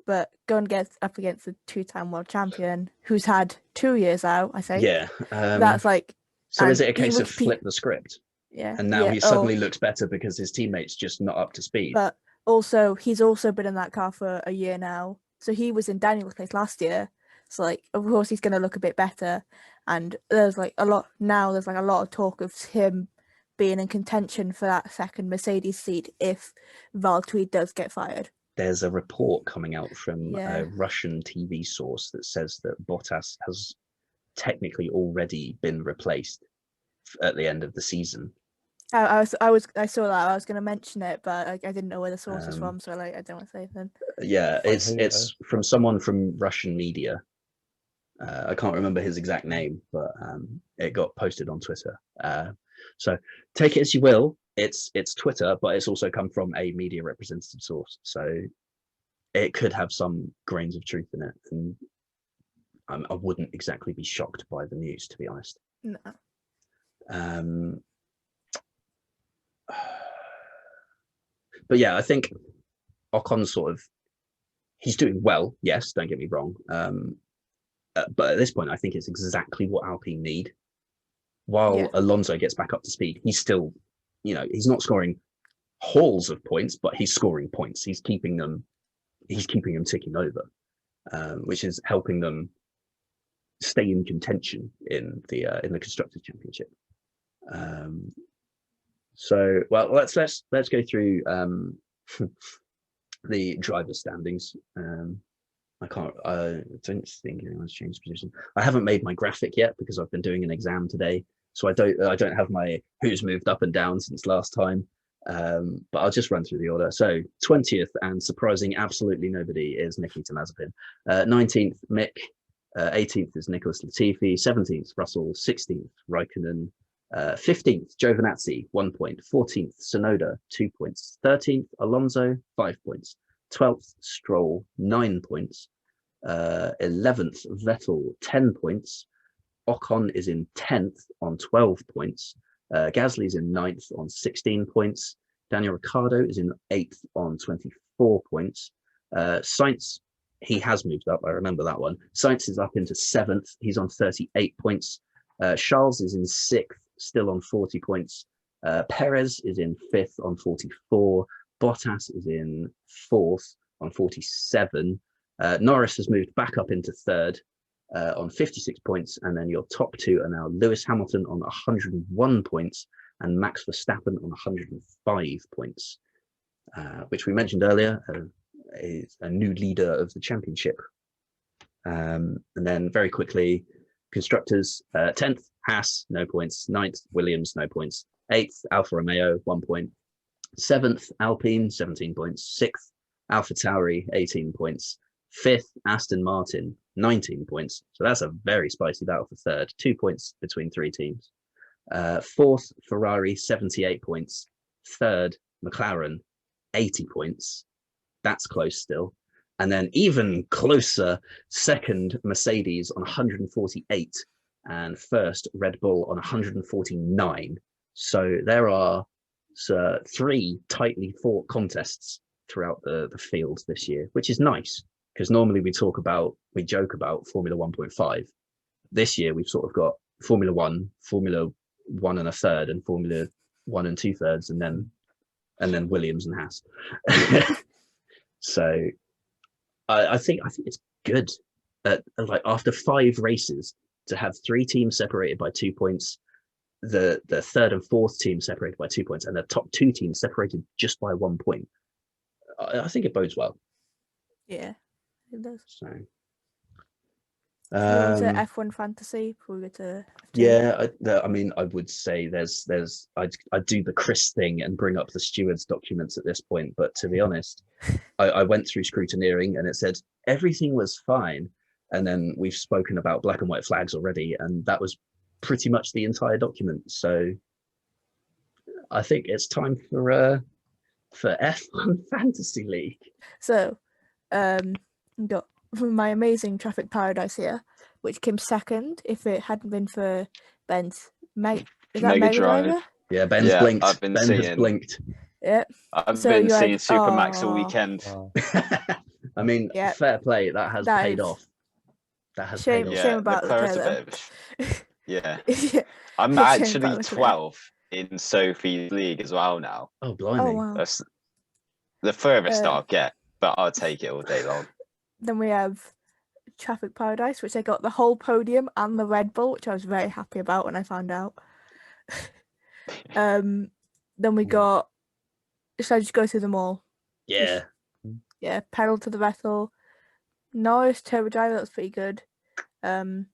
But going up against the 2-time world champion who's had 2 years out, I think. Yeah. That's like. So is it a case of flip the script? Yeah. And now he suddenly looks better because his teammate's just not up to speed. But also, he's also been in that car for a year now. So he was in Daniel's place last year. So like, of course, he's going to look a bit better. And there's like a lot of talk of him being in contention for that second Mercedes seat if Valtteri does get fired. There's a report coming out from a Russian TV source that says that Bottas has technically already been replaced at the end of the season. I saw that. I was going to mention it, but I didn't know where the source is from, so like I don't want to say anything. Yeah, it's from someone from Russian media. I can't remember his exact name, but it got posted on Twitter. So take it as you will. It's Twitter, but it's also come from a media representative source, so it could have some grains of truth in it. And I wouldn't exactly be shocked by the news, to be honest. No. But yeah, I think Ocon he's doing well. Yes, don't get me wrong. But at this point, I think it's exactly what Alpine need. While Alonso gets back up to speed, he's still, he's not scoring hauls of points, but he's scoring points. He's keeping them ticking over, which is helping them stay in contention in the Constructors' Championship. So, well, let's go through the driver standings. I don't think anyone's changed position. I haven't made my graphic yet because I've been doing an exam today, so I don't have my who's moved up and down since last time. But I'll just run through the order. So 20th, and surprising absolutely nobody, is Nikita Mazepin. 19th, Mick. 18th is Nicholas Latifi. 17th, Russell. 16th, Raikkonen. 15th, Giovinazzi, 1 point. 14th, Tsunoda, 2 points. 13th, Alonso, 5 points. 12th, Stroll, 9 points. 11th, Vettel, 10 points. Ocon is in 10th on 12 points. Gasly is in 9th on 16 points. Daniel Ricciardo is in 8th on 24 points. Sainz, he has moved up. I remember that one. Sainz is up into 7th. He's on 38 points. Charles is in 6th, still on 40 points. Perez is in 5th on 44. Bottas is in 4th on 47. Norris has moved back up into 3rd on 56 points. And then your top two are now Lewis Hamilton on 101 points and Max Verstappen on 105 points, which we mentioned earlier is a new leader of the championship. And then very quickly, constructors, 10th, Haas, no points. 9th, Williams, no points. 8th, Alfa Romeo, 1 point. 7th, Alpine, 17 points. 6th, Alpha Tauri, 18 points. 5th, Aston Martin, 19 points. So that's a very spicy battle for 3rd. 2 points between 3 teams. 4th, Ferrari, 78 points. 3rd, McLaren, 80 points. That's close still. And then even closer, 2nd, Mercedes on 148, and 1st, Red Bull on 149. So there are 3 tightly fought contests throughout the field this year, which is nice, because normally we joke about Formula 1.5. This year we've sort of got Formula 1, Formula 1 and a third, and Formula 1 and 2/3, and then Williams and Haas. So I think it's good. Like after 5 races, to have 3 teams separated by 2 points, the 3rd and 4th team separated by 2 points, and the top 2 teams separated just by 1 point. I think it bodes well. Yeah, it does. So, To F1 fantasy before we go to F2. yeah, I mean, I would say I'd do the Chris thing and bring up the stewards documents at this point, but to be honest, I went through scrutineering and it said everything was fine, and then we've spoken about black and white flags already, and that was pretty much the entire document. So I think it's time for F1 Fantasy League. So, got my amazing Traffic Paradise here, which came 2nd if it hadn't been for Ben's Mega Driver? Yeah, Ben's blinked. Ben has blinked. Yeah. I've been seeing Supermax all weekend. I mean, fair play. That has paid off. That has paid off. Shame about Yeah. I'm actually 12th in Sophie's league as well now. Oh, blimey. Oh, wow. That's the furthest I'll get, but I'll take it all day long. Then we have Traffic Paradise, which I got the whole podium and the Red Bull, which I was very happy about when I found out. Then we got, should I just go through them all? Yeah. Pedal to the Metal, Norris Turbo Driver, that was pretty good. Shame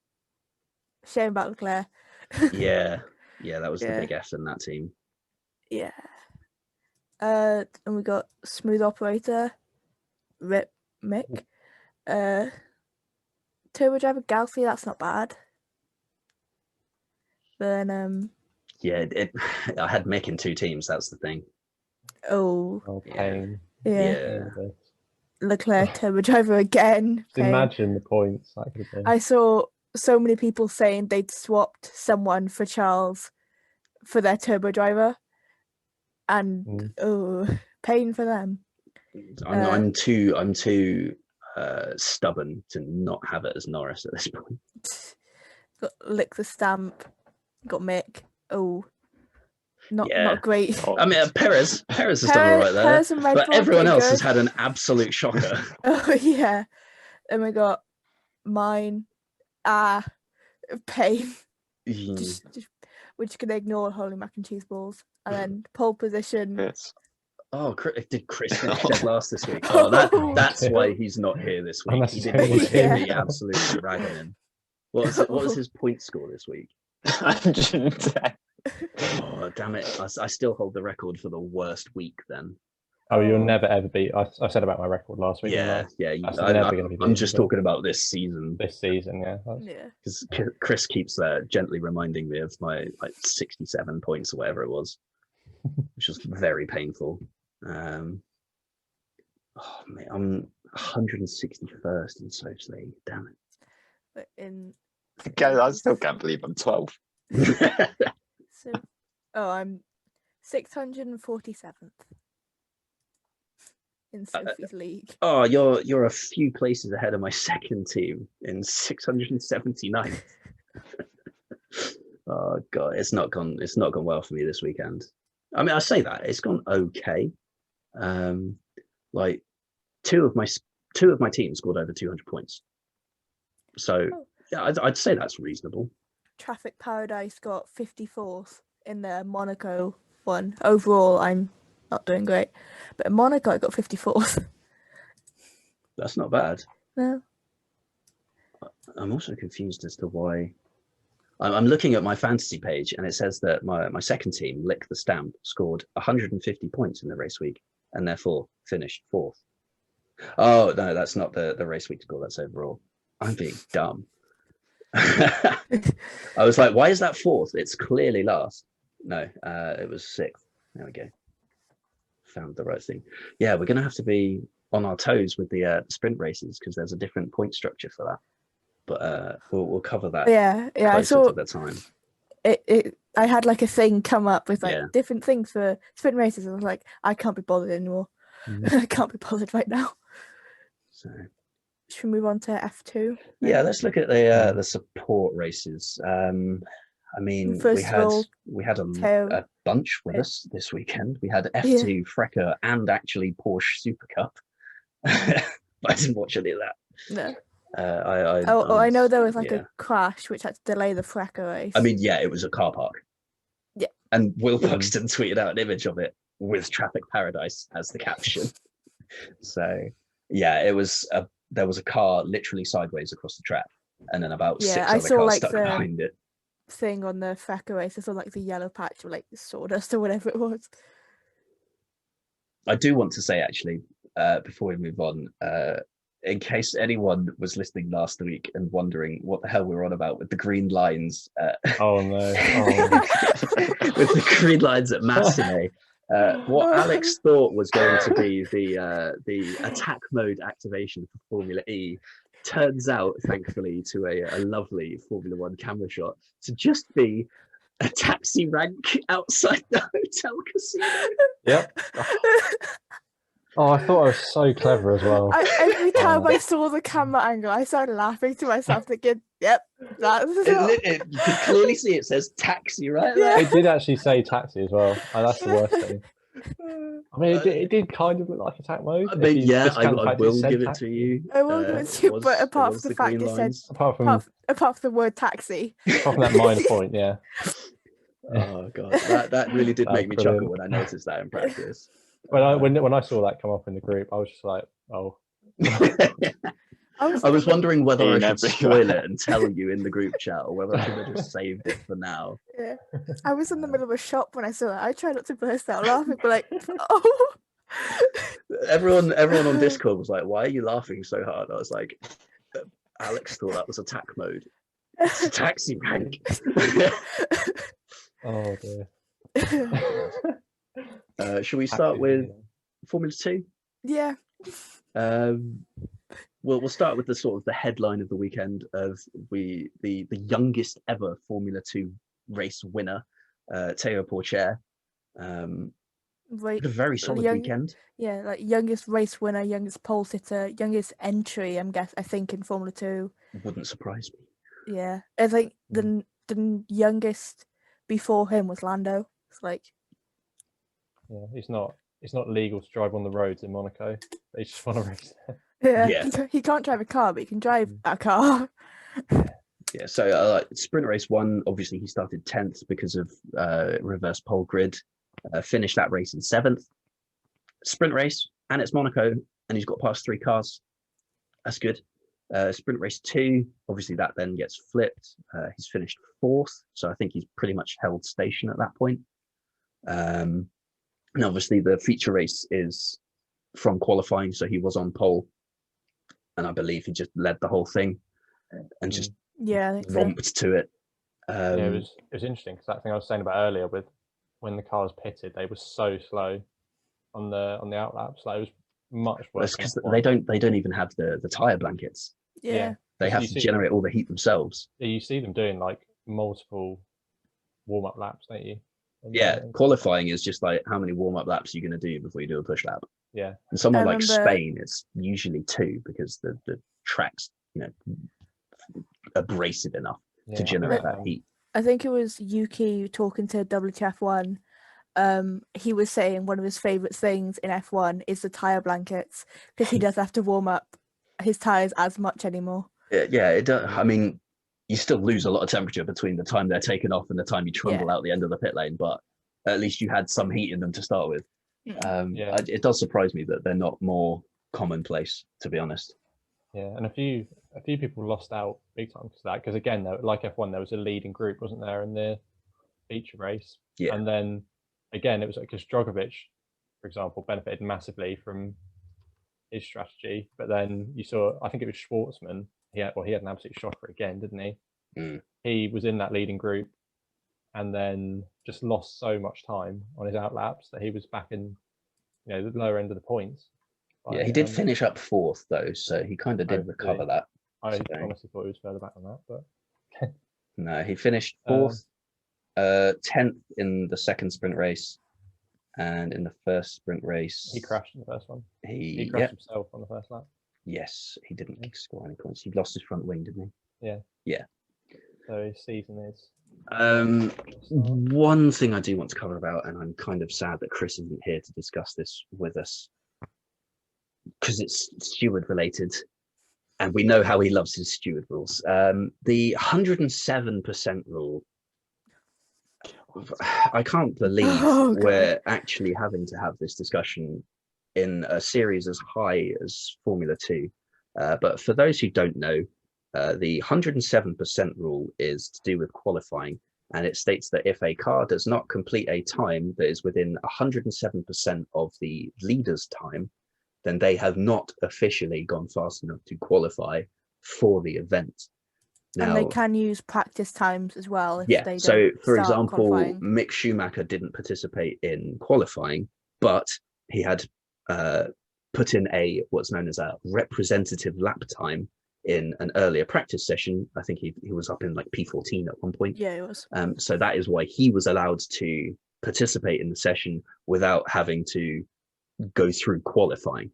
about Leclerc. Yeah, that was the big F in that team. Yeah. And we got Smooth Operator, Rip Mick. Turbo Driver Galaxy, that's not bad. Then I had Mick in 2 teams, that's the thing. Pain. Yeah. Leclerc Turbo Driver again. Imagine the points that could have been. I saw so many people saying they'd swapped someone for Charles for their Turbo Driver, and pain for them. I'm too stubborn to not have it as Norris at this point. Got Lick the Stamp, got Mick. Not great. I mean, Perez has done all right there, Perez and Red but Bull everyone else good. has had an absolute shocker. Oh yeah. Then we got mine. Pain. just we're just gonna ignore holy mac and cheese balls, and then pole position. Yes. Oh, did Chris finish dead last this week? Oh, that's why he's not here this week. He didn't want to hear me absolutely ragging him. What was his point score this week? 110. Oh, Oh, damn it. I still hold the record for the worst week then. Oh, you'll never ever beat. I said about my record last week. Yeah, yeah. That's never going to be I'm beaten, just but talking about this season. this season, yeah. Yeah. Because Chris keeps gently reminding me of my 67 points or whatever it was, which was very painful. Oh man, I'm 161st in Soch League. Damn But in I still can't believe I'm 12. it. so, I'm 647th in Sophie's league. Oh, you're a few places ahead of my second team in 679th. Oh god, it's not gone well for me this weekend. I mean, I say that it's gone okay. Like two of my teams scored over 200 points. So yeah, I'd say that's reasonable. Traffic Paradise got 54th in the Monaco one. Overall, I'm not doing great, but in Monaco I got 54th. That's not bad. No. I'm also confused as to why. I'm looking at my fantasy page and it says that my second team, Lick the Stamp, scored 150 points in the race week and therefore finished 4th. Oh no, that's not the race week score. That's overall. I'm being dumb. I was like, why is that 4th? It's clearly last. No, it was 6th. There we go. Found the right thing. Yeah, we're gonna have to be on our toes with the sprint races because there's a different point structure for that. But we'll cover that. Yeah, I closer saw to the time. I had like a thing come up with like Yeah. different things for sprint races. And I was like, I can't be bothered anymore. I can't be bothered right now. So Should we move on to F2? yeah, let's look at the support races. I mean, First of all, we had a bunch with us this weekend. We had F2, FRECA, and actually Porsche Super Cup. But I didn't watch any of that. No. I know there was like a crash which had to delay the FRECA race. I mean, yeah, it was a car park. Yeah. And Will Buxton tweeted out an image of it with Traffic Paradise as the caption. So yeah, there was a car literally sideways across the track, and then about 6 other cars stuck behind it. Thing on the FRECA race, I saw like the yellow patch or like sawdust or whatever it was. I do want to say actually, before we move on, in case anyone was listening last week and wondering what the hell we were on about with the green lines. Oh no! With the green lines at Massey. What Alex thought was going to be the attack mode activation for Formula E turns out, thankfully, to a lovely Formula One camera shot to just be a taxi rank outside the hotel casino. Yep. Oh, I thought I was so clever as well. Every time I saw the camera angle, I started laughing to myself, thinking, "Yep, that's it." You could clearly see it says taxi right there. It did actually say taxi as well, and that's the worst thing. I mean, it did kind of look like attack mode. I mean, yeah, I will give it to you. I will give it to you, but apart from the fact it said, apart from the word taxi, apart from that minor point, yeah. Oh god, that really did make me chuckle when I noticed that in practice. When I saw that come up in the group, I was just like, oh. I was wondering whether I should spoil it and tell you in the group chat, or whether I should have just saved it for now. Yeah, I was in the middle of a shop when I saw that. I tried not to burst out laughing, but like, oh. Everyone on Discord was like, "Why are you laughing so hard?" I was like, "Alex thought that was attack mode. It's a taxi rank." Oh dear. Should we start with Formula 2? Yeah. We'll start with the sort of the headline of the weekend of the youngest ever Formula 2 race winner, Théo Pourchaire. Right. A very solid weekend. Yeah, like youngest race winner, youngest pole sitter, youngest entry. I think in Formula 2. Wouldn't surprise me. Yeah, I think the youngest before him was Lando. It's like. Yeah, it's not legal to drive on the roads in Monaco. They just want to race there. Yeah. He can't drive a car, but he can drive a car. Yeah, so sprint race 1, obviously he started 10th because of reverse pole grid. Finished that race in 7th. Sprint race, and it's Monaco, and he's got past 3 cars. That's good. Sprint race 2, obviously that then gets flipped. He's finished 4th, so I think he's pretty much held station at that point. And obviously the feature race is from qualifying, so he was on pole, and I believe he just led the whole thing and just Yeah, I think so. romped to it. Yeah, it was interesting because that thing I was saying about earlier with when the cars pitted, they were so slow on the outlaps. Like it was much worse. Because they don't even have the tire blankets. Yeah. They have to generate all the heat themselves. Yeah, you see them doing like multiple warm-up laps, don't you? Qualifying is just like how many warm-up laps are you going to do before you do a push lap. Yeah, and somewhere like Spain, it's usually 2 because the track's abrasive enough to generate that heat. I think it was Yuki talking to WTF1. He was saying one of his favorite things in F1 is the tire blankets because he doesn't have to warm up his tires as much anymore. Yeah, it does. I mean, you still lose a lot of temperature between the time they're taken off and the time you trundle out the end of the pit lane, but at least you had some heat in them to start with. It does surprise me that they're not more commonplace, to be honest. Yeah, and a few people lost out big time because of that. Because again, like F1, there was a leading group, wasn't there, in the feature race? Yeah. And then again, it was because Drogovic, for example, benefited massively from his strategy. But then you saw, I think it was Schwartzman. He had an absolute shocker again, didn't he? He was in that leading group, and then just lost so much time on his outlaps that he was back in, the lower end of the points. Yeah, he did finish up 4th though, so he kind of did recover that. I honestly thought he was further back on that, but no, he finished 4th, 10th in the second sprint race, and in the first sprint race he crashed in the first one. He crashed himself on the first lap. Yes, he didn't score any points. He lost his front wing, didn't he? Yeah. So his season is. One thing I do want to cover about, and I'm kind of sad that Chris isn't here to discuss this with us, because it's steward related, and we know how he loves his steward rules. The 107% rule. I can't believe we're actually having to have this discussion in a series as high as Formula 2. But for those who don't know, the 107% rule is to do with qualifying, and it states that if a car does not complete a time that is within 107% of the leader's time, then they have not officially gone fast enough to qualify for the event. Now, and they can use practice times as well. If they so for example, qualifying. Mick Schumacher didn't participate in qualifying, but he had put in what's known as a representative lap time in an earlier practice session. I think he was up in like P14 at one point. Yeah, he was. So that is why he was allowed to participate in the session without having to go through qualifying.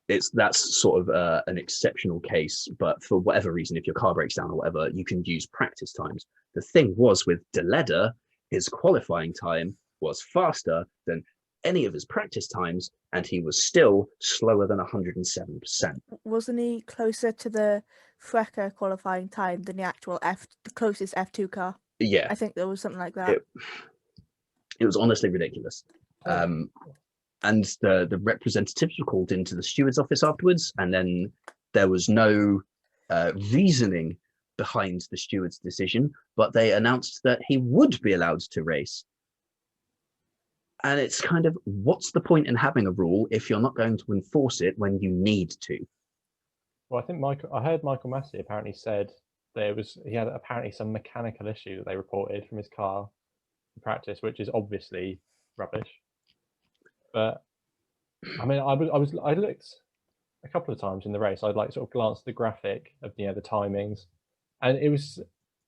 That's sort of an exceptional case, but for whatever reason, if your car breaks down or whatever, you can use practice times. The thing was with DeLedder, his qualifying time was faster than any of his practice times, and he was still slower than 107%. Wasn't he closer to the FRECA qualifying time than the actual the closest F2 car? Yeah, I think there was something like that. It was honestly ridiculous. And the representatives were called into the steward's office afterwards, and then there was no reasoning behind the steward's decision, but they announced that he would be allowed to race. And it's kind of, what's the point in having a rule if you're not going to enforce it when you need to? Well, I think I heard Michael Massey apparently said he had apparently some mechanical issue that they reported from his car in practice, which is obviously rubbish. But I mean, I looked a couple of times in the race. I'd like sort of glanced at the graphic of the timings, and it was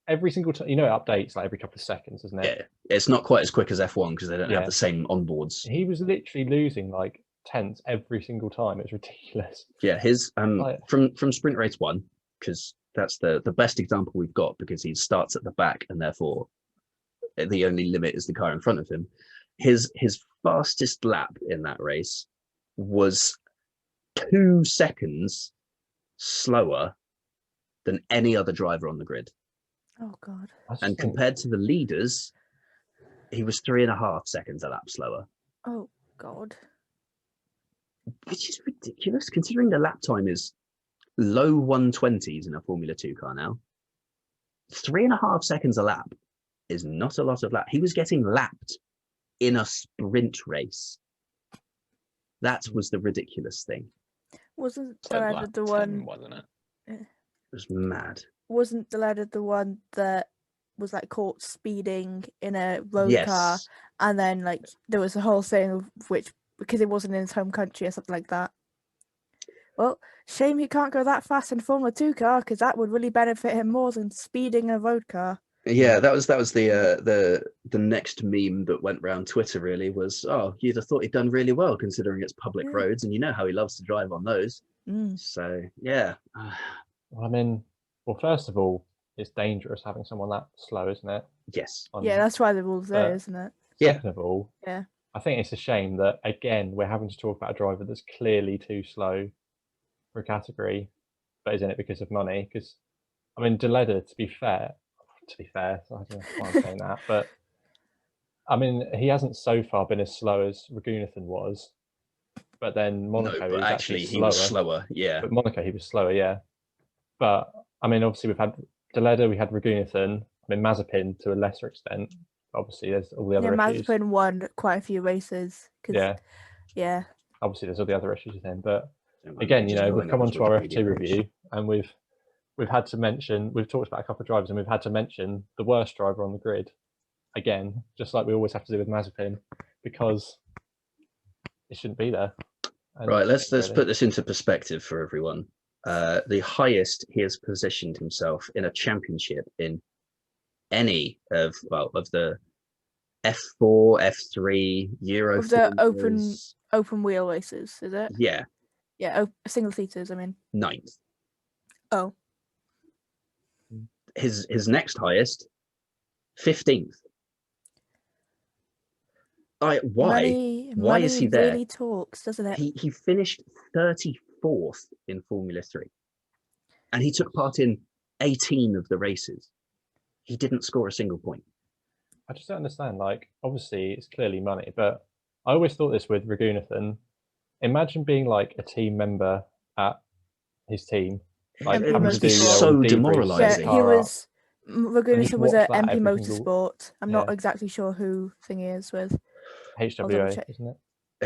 every single time. It updates like every couple of seconds, isn't it? Yeah, it's not quite as quick as F1 because they don't have the same onboards. He was literally losing like tenths every single time. It's ridiculous. Yeah, his from sprint race 1, because that's the best example we've got, because he starts at the back and therefore the only limit is the car in front of him. His fastest lap in that race was 2 seconds slower than any other driver on the grid. Oh God! And compared to the leaders, he was 3.5 seconds a lap slower. Oh God! Which is ridiculous, considering the lap time is low 120s in a Formula 2 car now. 3.5 seconds a lap. is not a lot of lap. He was getting lapped in a sprint race. That was the ridiculous thing. Wasn't It's like Deleda lap the 10, one? wasn't it? It was mad. Wasn't Deleda the one that was like caught speeding in a road car, Yes. and then like there was a whole thing of which because it wasn't in his home country or something like that. Well, shame he can't go that fast in a Formula 2 car because that would really benefit him more than speeding in a road car. Yeah, that was the next meme that went around Twitter. Really was, oh, you'd have thought he'd done really well considering it's public Yeah. roads, and you know how he loves to drive on those. Mm. So yeah, Well, I mean, well, first of all, it's dangerous having someone that slow, isn't it? yes, Yeah, that's why the rule's there, but- isn't it? Yeah. Second of all, Yeah. I think it's a shame that again we're having to talk about a driver that's clearly too slow for a category, but is in it because of money. Because I mean, Deleda, to be fair, I don't know why I'm saying that, but I mean, he hasn't so far been as slow as Ragunathan was, but then Monaco no, but is actually actually he was slower. Yeah, But Monaco, he was slower, yeah. But I mean, obviously, we've had Deleda, we had Ragunathan. I mean, Mazepin to a lesser extent. Obviously, there's all the Yeah, other issues. Mazepin won quite a few races. Yeah, Yeah. obviously, there's all the other issues with him. But Don't mind again, me you just know, we've pulling come up on his to our Wikipedia F2 page. review, and we've had to mention, we've talked about a couple of drivers, and we've had to mention the worst driver on the grid again, just like we always have to do with Mazepin, because it shouldn't be there. And Right, let's really, put this into perspective for everyone. The highest he has positioned himself in a championship in any of the F4, F3, Euro. Of the Formulas. open wheel races, is it? Yeah, Yeah, single seaters, I mean. 9th. Oh. His next highest, 15th. Why? Why is he money there? really talks, doesn't it? He finished 34th in Formula 3, and he took part in 18 of the races. He didn't score a single point. I just don't understand. Like, obviously, it's clearly money, but I always thought this with Ragunathan. Imagine being like a team member at his team, like MP having to do Motorsport. So debriefs, set demoralising. his Yeah, he car up. was. Ragunathan was watch at that MP every single- Motorsport. I'm not Yeah. exactly sure who thing he is with. HWA, check. isn't it?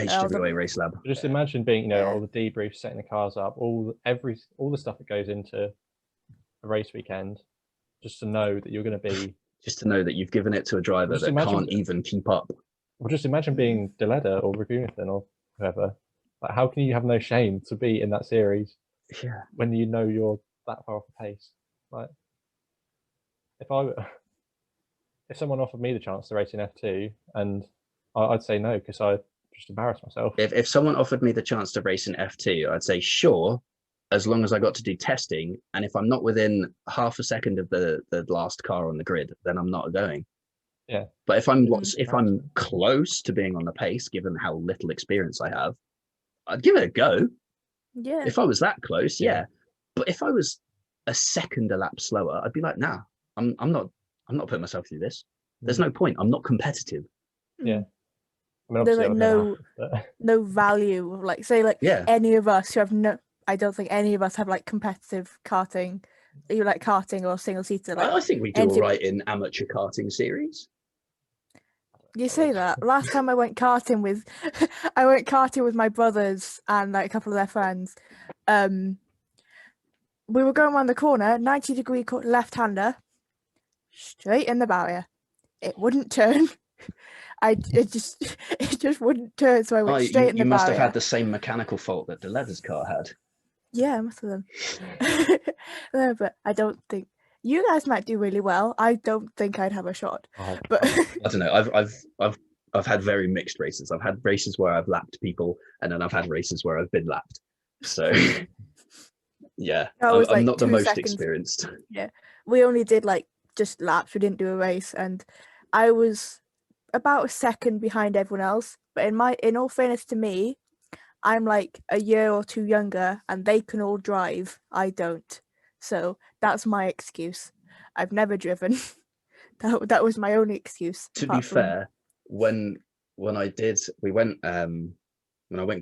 HWA Race Lab. But just imagine being, you know, Yeah. all the debriefs, setting the cars up, all the stuff that goes into a race weekend, just to know that you're going to be. Just to know that you've given it to a driver Just that imagine- can't even keep up. Well, just imagine being Deleda or Ragunathan or whoever. Like, how can you have no shame to be in that series Yeah. when you know you're that far off the pace? Like, if someone offered me the chance to race in F2, and I'd say no because I'd just embarrass myself. If someone offered me the chance to race in F2, I'd say sure, as long as I got to do testing. And if I'm not within half a second of the last car on the grid, then I'm not going. Yeah. But if I'm Embarrassing. close to being on the pace, given how little experience I have, I'd give it a go. Yeah. If I was that close, Yeah. yeah. But if I was a second a lap slower, I'd be like, nah, I'm not putting myself through this. There's no point. I'm not competitive. Yeah. I mean, There's obviously, like that would never happen, no value. Like say like Yeah. any of us who have no. I don't think any of us have like competitive karting. You like karting or single seater. Like I think we do all anything- right in amateur karting series. You say that. Last time I went karting with, I went karting with my brothers and like a couple of their friends. We were going around the corner, 90-degree left-hander, straight in the barrier. It wouldn't turn. It just wouldn't turn. So I went straight in the you must barrier. have had the same mechanical fault that Deleda's car had. Yeah, most of them. No, but I don't think you guys might do really well. I don't think I'd have a shot. Oh, But I don't know. I've had very mixed races. I've had races where I've lapped people, and then I've had races where I've been lapped. So yeah, I was, I'm like, not the 2 most seconds. experienced. we only did like just laps. We didn't do a race, and I was about a second behind everyone else. But in all fairness to me, I'm like a year or two younger, and they can all drive. I don't. So that's my excuse. I've never driven. That was my only excuse. To be apart from- fair, when I went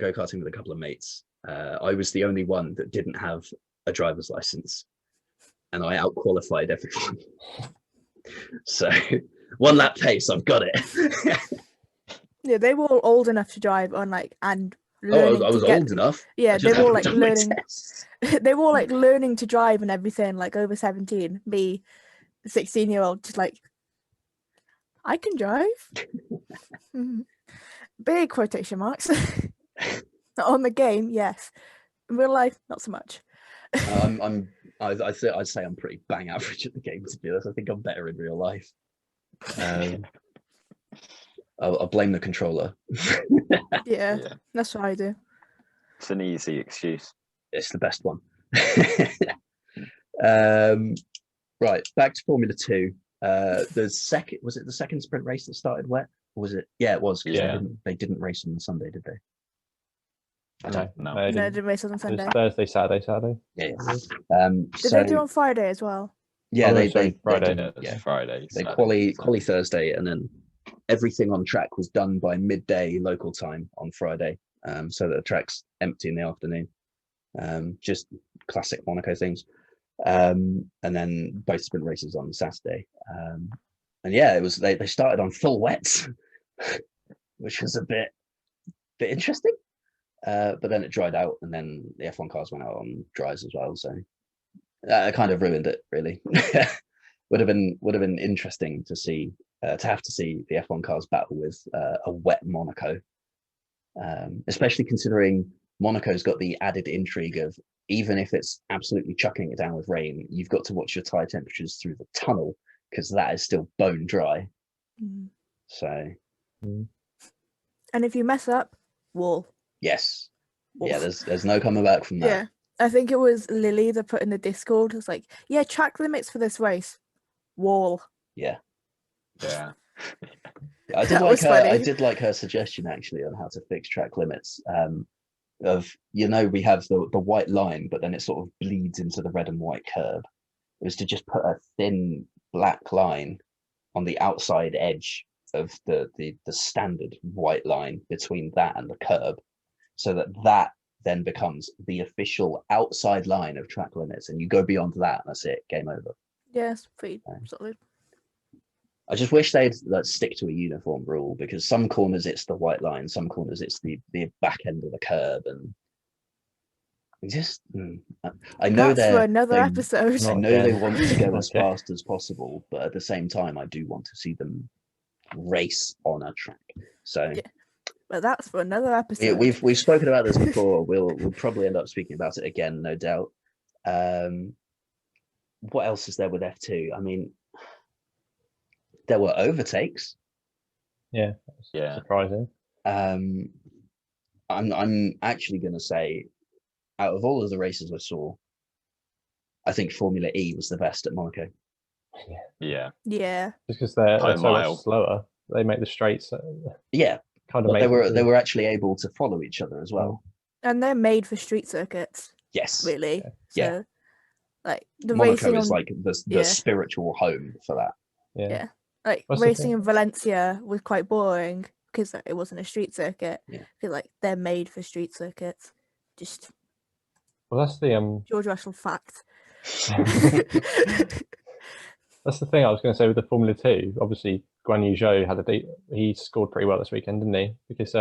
go karting with a couple of mates. I was the only one that didn't have a driver's license, and I outqualified everyone. So 1 lap pace. I've got it. Yeah, they were all old enough to drive on and Oh, learning I was to get. old enough. Yeah, I they just were all haven't like done my learning. tests. They were all like learning to drive and everything, like over 17. Me, 16-year-old, just like, I can drive. Big quotation marks. On the game, yes. In real life, not so much. I'd say I'm pretty bang average at the game, to be honest. I think I'm better in real life. I'll blame the controller. Yeah, Yeah. that's what I do. It's an easy excuse. It's the best one. Right, back to Formula 2. Was it the second sprint race that started wet? Or was it? Yeah, it was. 'Cause Yeah. they didn't race on Sunday, did they? I No, don't No. no, they No, I didn't. did race on It was Sunday. Thursday, Saturday. Yeah. Did So they do on Friday as well? yeah, Oh, no, they sorry, Friday. did, It's yeah. Friday. They Saturday, quali Thursday, and then everything on track was done by midday local time on Friday, so that the track's empty in the afternoon. Just classic Monaco things. And then both sprint races on Saturday. And yeah, it was they started on full wets, which was a bit interesting. But then it dried out, and then the F1 cars went out on dries as well. So it kind of ruined it, really. would have been interesting to see to see the F1 cars battle with a wet Monaco, especially considering Monaco's got the added intrigue of, even if it's absolutely chucking it down with rain, you've got to watch your tyre temperatures through the tunnel, because that is still bone dry. So And if you mess up, wall. yes, Wall. yeah, there's no coming back from that. Yeah, I think it was Lily that put in the Discord. It's like, yeah, track limits for this race. Wall. Yeah. Yeah. I did That like was her. funny. I did like her suggestion actually on how to fix track limits. Of, we have the white line, but then it sort of bleeds into the red and white curb. It was to just put a thin black line on the outside edge of the standard white line between that and the curb, so that then becomes the official outside line of track limits, and you go beyond that, that's it, game over. Yes, pretty solid. I just wish they'd stick to a uniform rule, because some corners it's the white line, some corners it's the back end of the curb, and just I know That's for another episode. I Not know they again. want to go as Okay. fast as possible, but at the same time I do want to see them race on a track. So Yeah. But that's for another episode. yeah, we've spoken about this before. We'll probably end up speaking about it again, no doubt. What else is there with F2? I mean, there were overtakes. Yeah. Yeah. Surprising. I'm actually going to say, out of all of the races I saw, I think Formula E was the best at Monaco. Yeah. Yeah. Just because they're By a so mile. much slower. They make the straights Yeah, kind of but make they were actually able to follow each other as well. And they're made for street circuits, Yes, really. Yeah. So, like, the Monaco racing is on, like the yeah. spiritual home for that. Yeah. like, What's the racing thing? in Valencia was quite boring because it wasn't a street circuit. Yeah. I feel like they're made for street circuits. Just Well, that's the George Russell fact. that's the thing I was going to say with the Formula 2. Obviously, Guan Yu Zhou he scored pretty well this weekend, didn't he? Because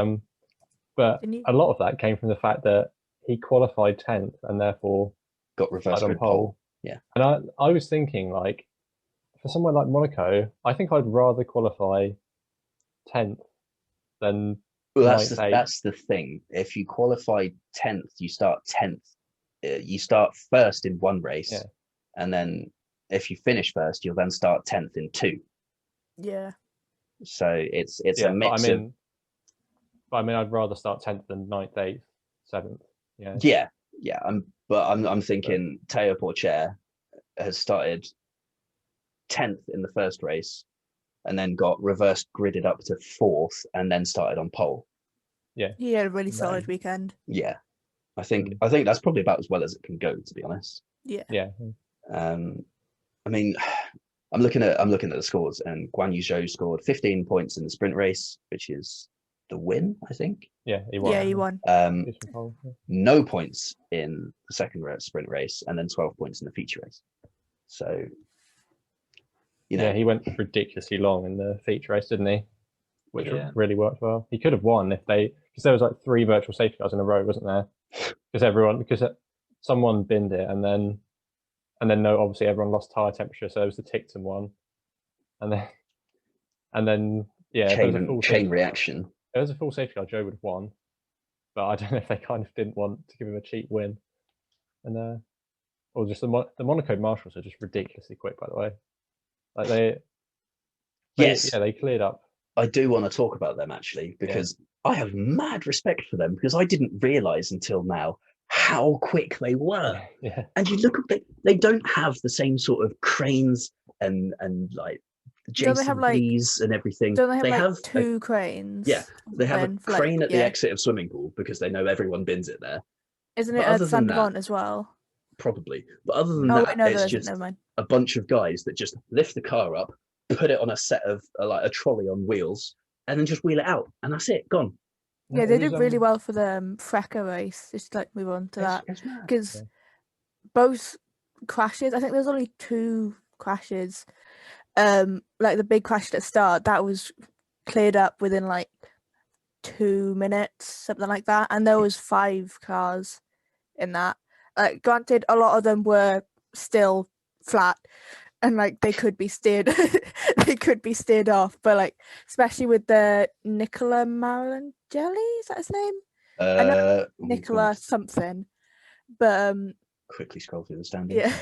but Didn't he? a lot of that came from the fact that he qualified 10th and therefore Got reverse started on grid pole. pole. Yeah. And I was thinking, like, for somewhere like Monaco, I think I'd rather qualify 10th than Well, 9th, 8th. that's the thing. If you qualify 10th, you start 10th. You start first in one race, Yeah. and then if you finish first, you'll then start 10th in 2. Yeah. So it's Yeah, a mix of But I mean, I'd rather start 10th than 9th, 8th, 7th. Yeah. yeah. I'm thinking Teo Porcher has started 10th in the first race, and then got reverse gridded up to 4th, and then started on pole. He had a really Right. solid weekend. Yeah, I think that's probably about as well as it can go, to be honest. Yeah. Yeah. I mean, I'm looking at the scores, and Guan Yu Zhou scored 15 points in the sprint race, which is the win, I think. Yeah, he won. Yeah, he won. He's from pole, yeah. No points in the second sprint race, and then 12 points in the feature race. So You know, Yeah, he went ridiculously long in the feature race, didn't he? Which Yeah. really worked well. He could have won if because there was like 3 virtual safety cars in a row, wasn't there? Because someone binned it, and then no, obviously everyone lost tire temperature, so there was the Ticton one, and then yeah, if there was a full chain reaction. If there was a full safety car, Joe would have won, but I don't know if they kind of didn't want to give him a cheap win, and or just the Monaco marshals are just ridiculously quick, by the way. Like Yes, they cleared up. I do want to talk about them actually, because I have mad respect for them, because I didn't realize until now how quick they were. Yeah. And you look at they don't have the same sort of cranes and like Don't they have, like- JCBs and everything. Don't they have a- 2 cranes? yeah, they have a then for, like, crane at the yeah. exit of swimming pool because they know everyone bins it there. Isn't But it other at than Saint that- Devant as well? Probably. But other than Oh, that, wait, no, there it's isn't. just Never mind. a bunch of guys that just lift the car up, put it on a set of like a trolley on wheels, and then just wheel it out, and that's it, gone. Yeah, they did really well for the FRECA race. Just like move on to that, It's mad. because both crashes. I think there's only 2 crashes. Like the big crash at the start, that was cleared up within like 2 minutes, something like that, and there was 5 cars in that. Granted, a lot of them were still flat, and like they could be steered, they could be steered off. But like, especially with the Nicola Marangelli, is that his name? I know Oh, Nicola God. something, but Quickly scroll through the standings.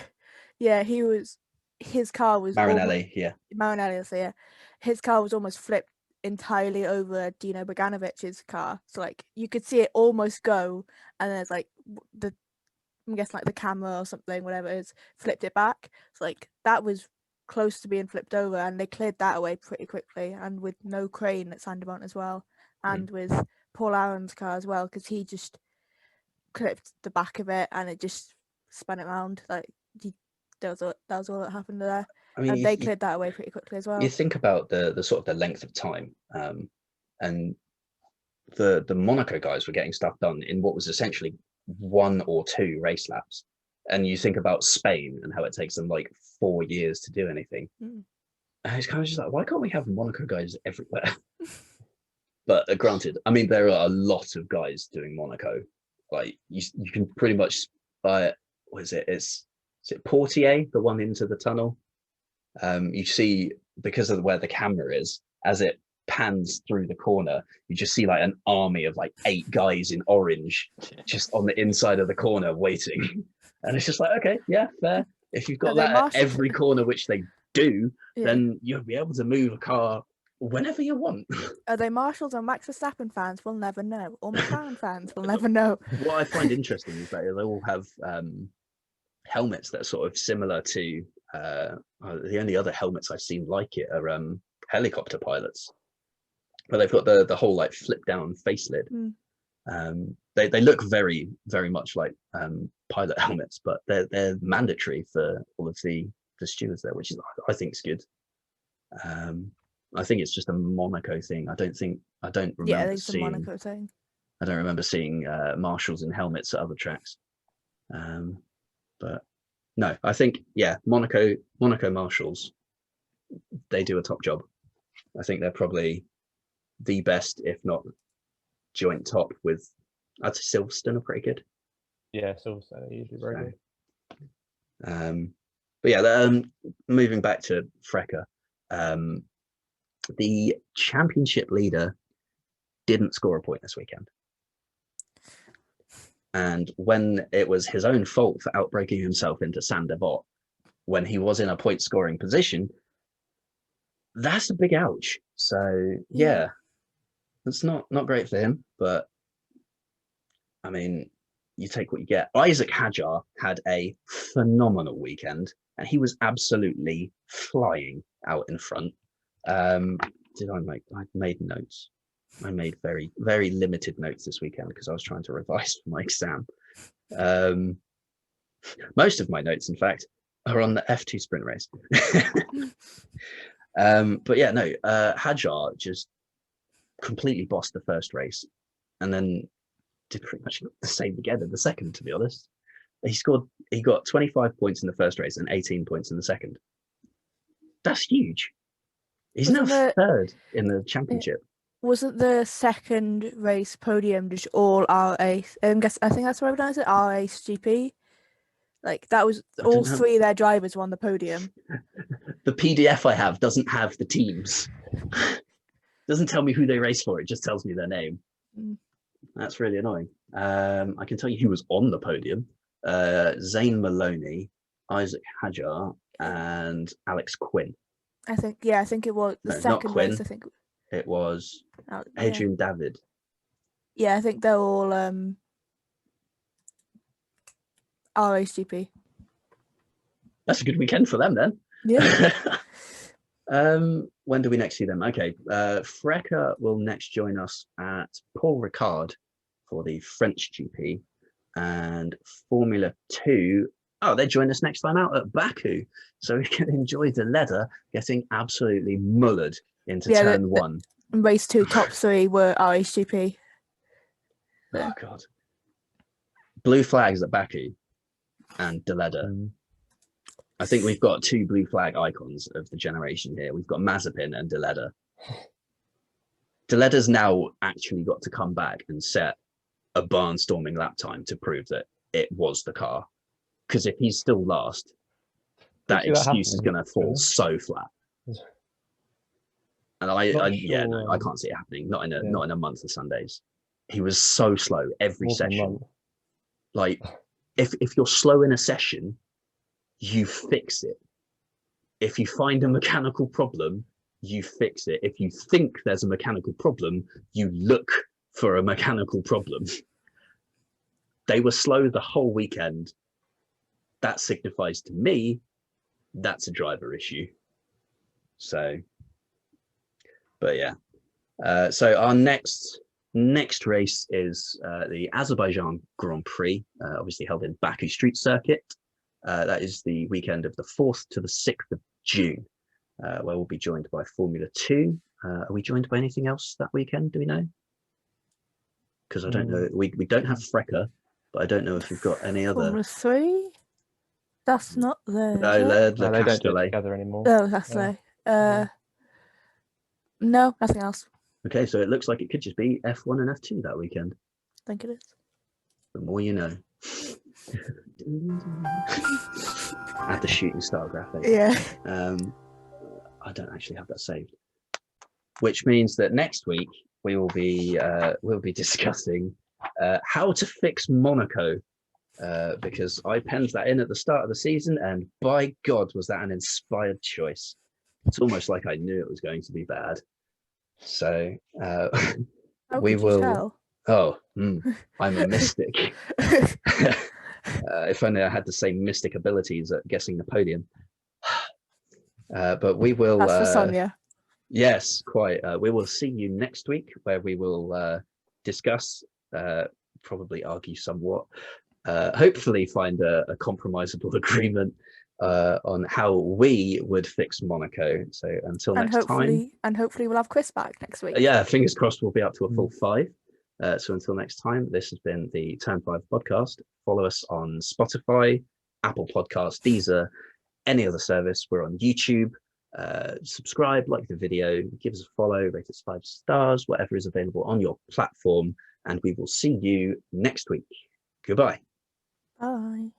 yeah, his car was Marinelli, yeah. Marinelli, so yeah, his car was almost flipped entirely over Dino Boganovic's car. So like you could see it almost go, and there's like I'm guessing like the camera or something, whatever it is, flipped it back. So like that was close to being flipped over, and they cleared that away pretty quickly, and with no crane at Saint Devant as well, and with Paul Aaron's car as well, because he just clipped the back of it and it just spun it around. Like that was all that happened there. I mean, And they cleared that away pretty quickly as well. You think about the sort of the length of time, and the Monaco guys were getting stuff done in what was essentially 1 or 2 race laps, and you think about Spain and how it takes them like 4 years to do anything. And it's kind of just like, why can't we have Monaco guys everywhere? But granted, I mean, there are a lot of guys doing Monaco. Like you can pretty much what is it? Is it Portier, the one into the tunnel? You see, because of where the camera is, as it pans through the corner, you just see like an army of like 8 guys in orange just on the inside of the corner waiting. And it's just like, okay, yeah, fair. If you've got that at every corner, which they do, then you'll be able to move a car whenever you want. Are they Marshals or Max Verstappen fans? We'll never know. Or McLaren fans? We'll never know. What I find interesting is that they all have helmets that are sort of similar to the only other helmets I've seen like it are helicopter pilots, but they've got the whole like flip down face lid. They look very, very much like pilot helmets, but they're mandatory for all of the stewards there, which is, I think, is good. I think it's just a Monaco thing. I don't remember seeing. A Monaco thing. I don't remember seeing marshals in helmets at other tracks. But no, I think Monaco marshals, they do a top job. I think they're probably the best, if not joint top with, I'd say Silverstone are pretty good. Yeah, Silverstone are usually very good. But yeah, moving back to FRECA, the championship leader didn't score a point this weekend. And when it was his own fault for outbreaking himself into Saint Devant, when he was in a point scoring position, that's a big ouch. So yeah, it's not great for him, but I mean, you take what you get. Isaac Hadjar had a phenomenal weekend, and he was absolutely flying out in front. I made notes. I made very, very limited notes this weekend because I was trying to revise for my exam. Most of my notes, in fact, are on the F2 sprint race. But yeah, no, Hadjar just completely bossed the first race, and then did pretty much the same again in the second, to be honest. He got 25 points in the first race and 18 points in the second. That's huge. He's Wasn't now the- third in the championship. Wasn't the second race podium just all RA? I think that's what I pronounce it. RACE GP. Like that was I all didn't have- three of their drivers were on the podium. The PDF I have doesn't have the teams. Doesn't tell me who they race for. It just tells me their name. Mm. That's really annoying. I can tell you who was on the podium. Zane Maloney, Isaac Hajar, and Alex Quinn. I think it was the No, not second Quinn. race. I think. It was Yeah. Adrian David. Yeah, I think they're all RACP. That's a good weekend for them then. Yeah. When do we next see them? Okay, FRECA will next join us at Paul Ricard for the French GP, and Formula 2. Oh, they join us next time out at Baku, so we can enjoy the leather getting absolutely mullered into turn 1. Race 2 top 3 were RACP. Oh god, blue flags at Baku and Deleda. I think we've got 2 blue flag icons of the generation here. We've got Mazepin and Deleda. Deleda's now actually got to come back and set a barnstorming lap time to prove that it was the car. Because if he's still last, that excuse is going to fall so flat. And I can't see it happening. Not in a month of Sundays. He was so slow every session. Like, if you're slow in a session, you fix it. If you find a mechanical problem, you fix it. If you think there's a mechanical problem, you look for a mechanical problem. They were slow the whole weekend. That signifies to me that's a driver issue. So, but yeah. So our next race is the Azerbaijan Grand Prix, obviously held in Baku Street Circuit. That is the weekend of the 4th to the 6th of June, where we'll be joined by Formula 2. Are we joined by anything else that weekend? Do we know? Because I don't know. We don't have FRECA, but I don't know if we've got any other. Formula 3? That's not there. No, they don't do it together anymore. Oh, that's there. No, nothing else. Okay, so it looks like it could just be F1 and F2 that weekend. I think it is. The more you know. Add the shooting star graphic. Yeah. I don't actually have that saved. Which means that next week we'll be discussing how to fix Monaco, because I penned that in at the start of the season, and by God, was that an inspired choice. It's almost like I knew it was going to be bad. So we will. Tell? Oh, I'm a mystic. If only I had the same mystic abilities at guessing the podium. But we will. That's for Sonia. Yes, quite. We will see you next week, where we will discuss, probably argue somewhat, hopefully find a compromisable agreement on how we would fix Monaco. So until next time. And hopefully we'll have Chris back next week. Yeah, fingers crossed we'll be up to a full 5. So until next time, this has been the Turn 5 podcast. Follow us on Spotify, Apple Podcasts, Deezer, any other service. We're on YouTube. Subscribe, like the video, give us a follow, rate us 5 stars, whatever is available on your platform. And we will see you next week. Goodbye. Bye.